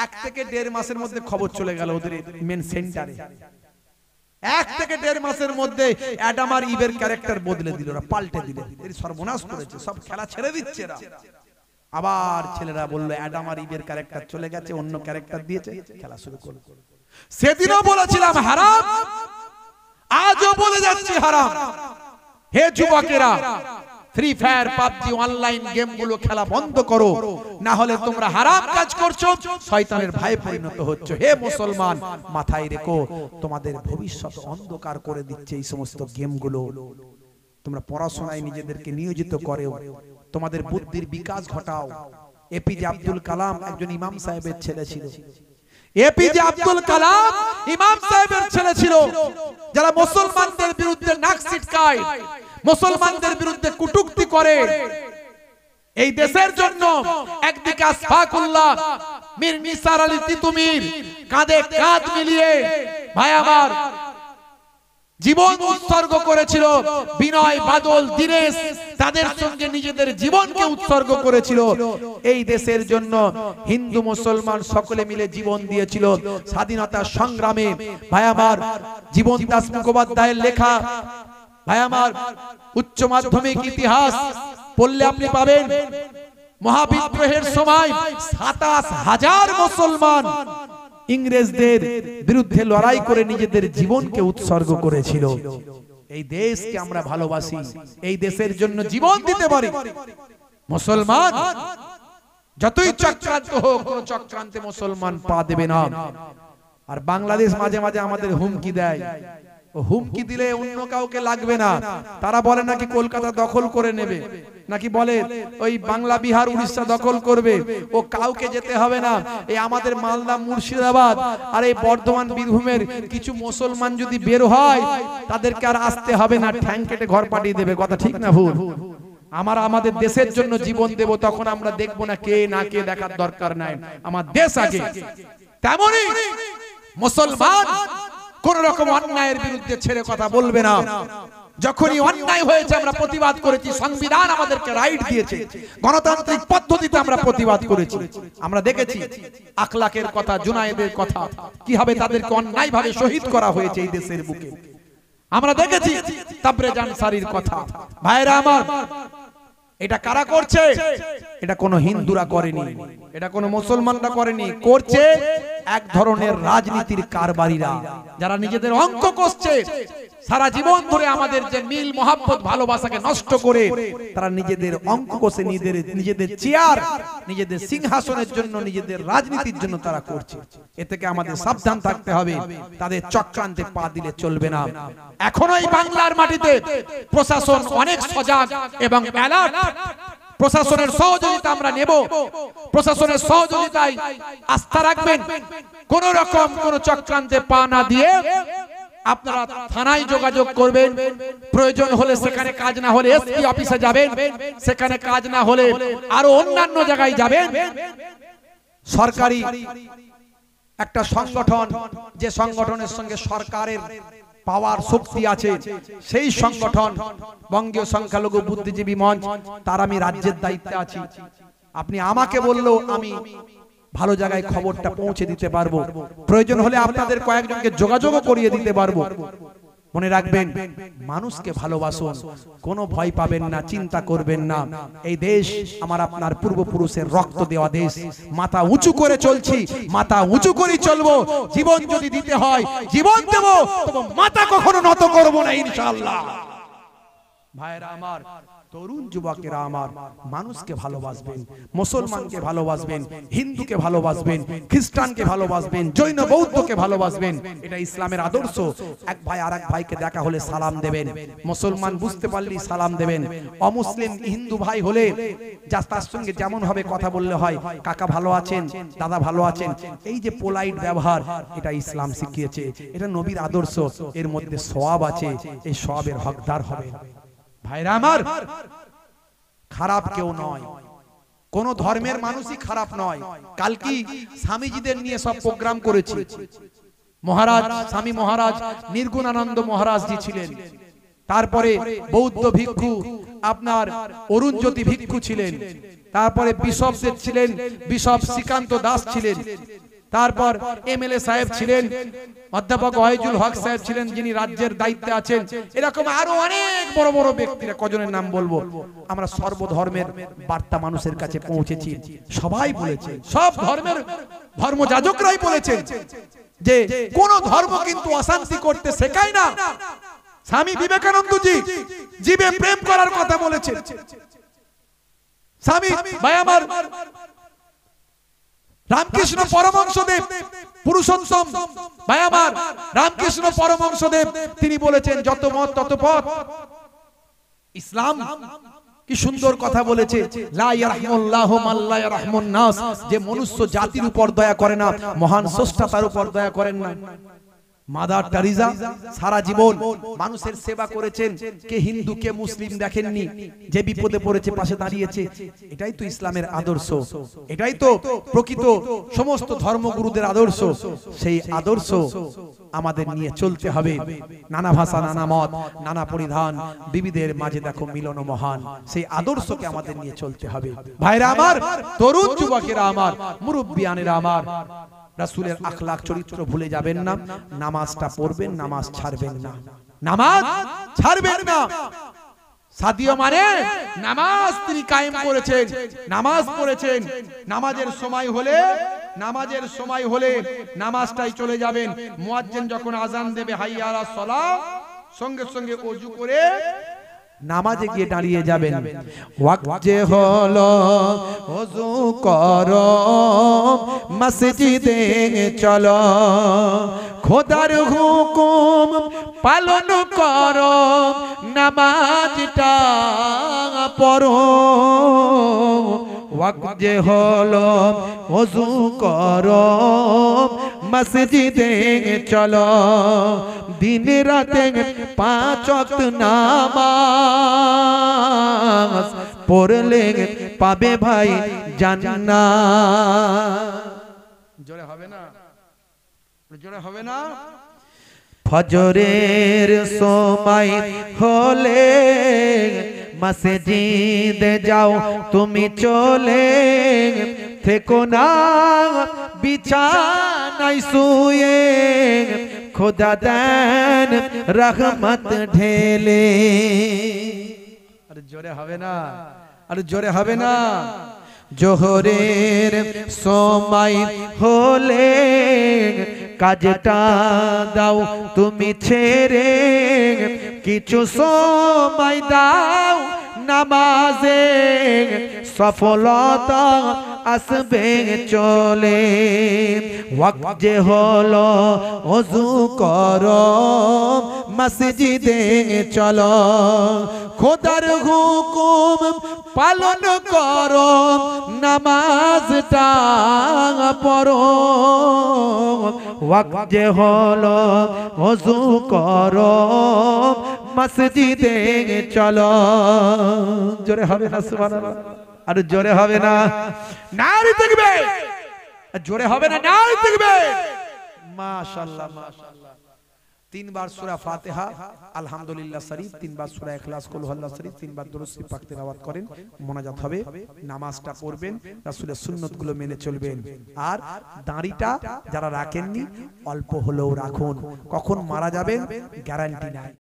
1 থেকে 1.5 মাসের মধ্যে খবর চলে গেল ওদের মেন সেন্টারে। 1 থেকে 1.5 মাসের মধ্যে অ্যাডাম আর ইভের ক্যারেক্টার বদলে দিল, ওরা পাল্টে দিল, এর সর্বনাশ করেছে, সব খেলা ছেড়ে দিচ্ছে এরা। আবার ছেলেরা বললো অ্যাডাম আর ইভের ক্যারেক্টার চলে গেছে, অন্য ক্যারেক্টার দিয়েছে, খেলা শুরু করলো। সেদিনও বলেছিলাম হারাম, আজও বলে যাচ্ছি হারাম। হে যুবকেরা, free fire, PUBG, online game গুলো খেলা বন্ধ করো, না হলে তোমরা হারাম কাজ করছো, শয়তানের ভাই পরিণত হচ্ছ। হে মুসলমান, মাথায় রেখো তোমাদের ভবিষ্যৎ অন্ধকার করে দিচ্ছে এই সমস্ত গেম গুলো। তোমরা পড়াশোনায় নিজেদেরকে নিয়োজিত করো, তোমাদের বুদ্ধির বিকাশ ঘটাও। এপিজে আব্দুল কালাম একজন ইমাম সাহেবের ছেলে ছিল। এপিজে আব্দুল কালাম ইমাম সাহেবের ছেলে ছিল, যারা মুসলমানদের বিরুদ্ধে নাক ছিটকায়, মুসলমানদের বিরুদ্ধে কটূক্তি করে। এই দেশের জন্য একদিকে আশফাকুল্লাহ মীর নিসার আলী তিতুমীর কাঁধে কাঁধ মিলিয়ে ভাই আমার জীবন উৎসর্গ করেছিল। বিনয় বাদল, দীনেশ তাদের সঙ্গে নিজেদের জীবনকে উৎসর্গ করেছিল এই দেশের জন্য। হিন্দু মুসলমান সকলে মিলে জীবন দিয়েছিল স্বাধীনতা সংগ্রামে। ভাই আমার জীবন দাস মুখোপাধ্যায়ের লেখা ভাই আমার উচ্চ মাধ্যমিক ইতিহাস পড়লে আপনি পাবেন মহাবিদ্রোহের সময় ২৭,০০০ মুসলমান ইংরেজদের বিরুদ্ধে লড়াই করে নিজেদের জীবনকে উৎসর্গ করেছিল। এই দেশকে আমরা ভালোবাসি, এই দেশের জন্য জীবন দিতে পারি। মুসলমান যতই চক্রান্ত হোক, কোন চক্রান্তে মুসলমান পা দেবে না। আর বাংলাদেশ মাঝে মাঝে আমাদের হুমকি দেয়, হুমকি দিলে অন্য কাউকে লাগবে না, তারা বলে নাকি কলকাতা দখল করে নেবে, নাকি বলে ওই বাংলা, বিহার, উড়িষ্যা দখল করবে, ও কাউকে যেতে হবে না। এই আমাদের মালদা, মুর্শিদাবাদ আর এই বর্ধমান, বীরভূমের কিছু মুসলমান যদি বের হয় তাদেরকে আর আসতে হবে না, ঠ্যাং কেটে ঘর পাঠিয়ে দেবে। কথা ঠিক না ভুল? আমরা আমাদের দেশের জন্য জীবন দেব, তখন আমরা দেখবো না কে না কে, দেখার দরকার নাই, আমার দেশ আগে। তেমনি মুসলমান কোন রকম অন্যায়ের বিরুদ্ধে ছেড়ে কথা বলবে না। যখনই অন্যায় হয়েছে আমরা প্রতিবাদ করেছি, সংবিধান আমাদেরকে রাইট দিয়েছে, গণতান্ত্রিক পদ্ধতিতে আমরা প্রতিবাদ করেছি। আমরা দেখেছি আখলাকের কথা, জুনায়েদের কথা, কিভাবে তাদেরকে অন্যায়ভাবে শহীদ করা হয়েছে এই দেশের বুকে। আমরা দেখেছি তাবরেজ আনসারীর কথা। ভাইরা আমার, এটা কারা করছে? এটা কোনো হিন্দুরা করেনি, এটা কোনো মুসলমানরা করেনি, করছে এক ধরনের রাজনীতির কারবারিরা, যারা নিজেদের অঙ্ক কষছে। সারা জীবন ধরে আমাদের যে মিল, মহাব্বত, ভালোবাসাকে নষ্ট করে তারা নিজেদের অঙ্ক কষে নিজেদের চেয়ার, নিজেদের সিংহাসনের জন্য, নিজেদের রাজনীতির জন্য তারা করছে। এ থেকে আমাদের সাবধান থাকতে হবে, তাদের চক্রান্তে পা দিলে চলবে না। এখনো এই বাংলার মাটিতে প্রশাসন অনেক সজাগ এবং অ্যালার্ট। প্রশাসনের সহযোগিতা আমরা নেব, প্রশাসনের সহযোগিতায় আস্থা রাখবেন। কোন রকম কোন চক্রান্তে পা না দিয়ে আপনারা থানায় যোগাযোগ করবেন, প্রয়োজন হলে সেখানে কাজ না হলে এসপি অফিসে যাবেন, সেখানে কাজ না হলে আরো অন্যান্য জায়গায় যাবেন। সরকারি একটা সংগঠন, যে সংগঠনের সঙ্গে সরকারের পাওয়ার শক্তি আছে, সেই সংগঠন বঙ্গীয় সংখ্যালঘু বুদ্ধিজীবী মঞ্চ, তার আমি রাজ্যের দায়িত্বে আছি। আপনি আমাকে বললেও আমি ভালো জায়গায় খবরটা পৌঁছে দিতে পারবো, প্রয়োজন হলে আপনাদের কয়েকজনকে যোগাযোগও করিয়ে দিতে পারবো। মনে রাখবেন, মানুষকে ভালোবাসুন, কোনো ভয় পাবেন না, চিন্তা করবেন না। এই দেশ আমার আপনার পূর্বপুরুষের রক্ত দেওয়া দেশ। মাথা উঁচু করে চলছি, মাথা উঁচু করে চলবো। জীবন যদি দিতে হয় জীবন দেব, তবে মাথা কখনো নত করব না ইনশাআল্লাহ। ভাইরা আমার, তরুণ যুবকেরা আমার, মানুষকে ভালোবাসবেন, মুসলমানকে ভালোবাসবেন, হিন্দুকে ভালোবাসবেন, খ্রিস্টানকে ভালোবাসবেন, জৈন বৌদ্ধকে ভালোবাসবেন। এটা ইসলামের আদর্শ। এক ভাই আরেক ভাইকে দেখা হলে সালাম দেবেন, মুসলমান বুঝতে পারলেই সালাম দেবেন। অমুসলিম হিন্দু ভাই হলে যা তার সঙ্গে যেমন ভাবে কথা বললে হয়, কাকা ভালো আছেন, দাদা ভালো আছেন, এই যে পোলাইট ব্যবহার, এটা ইসলাম শিখিয়েছে, এটা নবীর আদর্শ। এর মধ্যে সওয়াব আছে, এই সওয়াবের হকদার হবে। ভাইরা আমার, খারাপ কেউ নয়, কোন ধর্মের মানুষই খারাপ নয়। কালকে স্বামীজিদের নিয়ে সব প্রোগ্রাম করেছি। মহারাজ, স্বামী মহারাজ নির্গুণানন্দ মহারাজ জি ছিলেন। তারপরে বৌদ্ধ ভিক্ষু আপনার অরুণজ্যোতি ভিক্ষু ছিলেন। তারপরে বিশপদের ছিলেন বিশপ শ্রীকান্ত দাস ছিলেন। তারপর এমএলএ সাহেব ছিলেন, অধ্যাপক ওয়াহিদুল হক সাহেব ছিলেন, যিনি রাজ্যের দায়িত্বে আছেন। এরকম আরো অনেক বড় বড় ব্যক্তিরা, কজনের নাম বলবো। আমরা সর্বধর্মের বার্তা মানুষের কাছে পৌঁছেছি। সবাই বলেছে, সব ধর্মের ধর্মযাজকরাই বলেছেন যে কোন ধর্ম কিন্তু অশান্তি করতে শেখায় না। স্বামী বিবেকানন্দ জি জীবে প্রেম করার কথা বলেছেন। স্বামী ভাই আমার রামকৃষ্ণ পরমহংসদেব, পুরুষোত্তম ভাই আমার রামকৃষ্ণ পরমহংসদেব, তিনি বলেছেন যত মত তত পথ। ইসলাম কি সুন্দর কথা বলেছে, লা ইয়ারহামুল্লাহু মান লা ইয়ারহামুন নাস, যে মনুষ্য জাতির উপর দয়া করে না, মহান স্রষ্টা তার উপর দয়া করেন না। মাদার টেরেসা সারা জীবন মানুষের সেবা করেছেন। কে হিন্দু কে মুসলিম দেখেননি, যে বিপদে পড়েছে পাশে দাঁড়িয়েছে। এটাই তো ইসলামের আদর্শ, এটাই তো প্রকৃত সমস্ত ধর্মগুরুদের আদর্শ। সেই আদর্শ আমাদের নিয়ে চলতে হবে। নানা ভাষা, নানা মত, নানা পরিধান, বিবিধের মাঝে দেখো মিলন মহান। সেই আদর্শকে আমাদের নিয়ে চলতে হবে। ভাইরা আমার, তরুণ যুবকেরা আমার, মুরব্বিয়ানেরা আমার, রাসূলের আখলাক চরিত্র ভুলে যাবেন না। নামাজটা পড়বেন, নামাজ ছাড়বেন না, নামাজ ছাড়বেন না। সাদিয়া মানে নামাজ তিনি কায়েম করেছেন, নামাজ পড়েছেন। নামাজের সময় হলে নামাজটাই চলে যাবেন। মুয়াজ্জিন যখন আযান দেবে হাইয়া আলাস সালাহ, সঙ্গে সঙ্গে ওযু করে নামাজে গিয়ে দাঁড়িয়ে যাবেন। ওয়াক্ত যে হলো ওযু করো, মসজিদে চলো, খোদার হুকুম পালন করো, নামাজটা পড়ো। ওয়াক্ত যে হলো ওযু করো, মসজিদে চলো, দিন রাতে 5 ওয়াক্ত নামাজ পড়লে পাবে ভাই জান্নাত। জোরে হবে না? জোরে হবে না? ফজরের সময় হলে মসজিদে যাও তুমি চলে, থেকো না বিছানায় শুয়ে, খোদা দেন রহমত ঢেলে। আরে জোরে হবে না? আরে জোরে হবে না? জোহরের সময় হলে কাজটা দাও তুমি ছেড়ে, কিছু সময় দাও নামাজে, সফলতা আসবে চলে। ওয়াক্ত যে হলো ওযু করো, মসজিদে চলো, খোদার হুকুম পালন করো, নামাজটা পড়ো। ওয়াক্ত যে হলো ওযু করো, মসজিদে চলো। জোরে হবে না? সুবহানাল্লাহ। আর জোরে হবে না? নারী তাকবীর। জোরে হবে না? নারী তাকবীর। মাশাআল্লাহ, মাশাআল্লাহ। তিনবার সূরা ফাতিহা, আলহামদুলিল্লাহ শরীফ, তিনবার সূরা ইখলাস, কুল হুয়াল্লাহু শরীফ, তিনবার দুরূদ শরীফ পাক তেলাওয়াত করেন, মোনাজাত হবে, নামাজটা পড়বেন, রাসূলের সুন্নতগুলো মেনে চলবেন। আর দাড়িটা যারা রাখেননি অল্প হলেও রাখুন, কখন মারা যাবেন গ্যারান্টি নাই।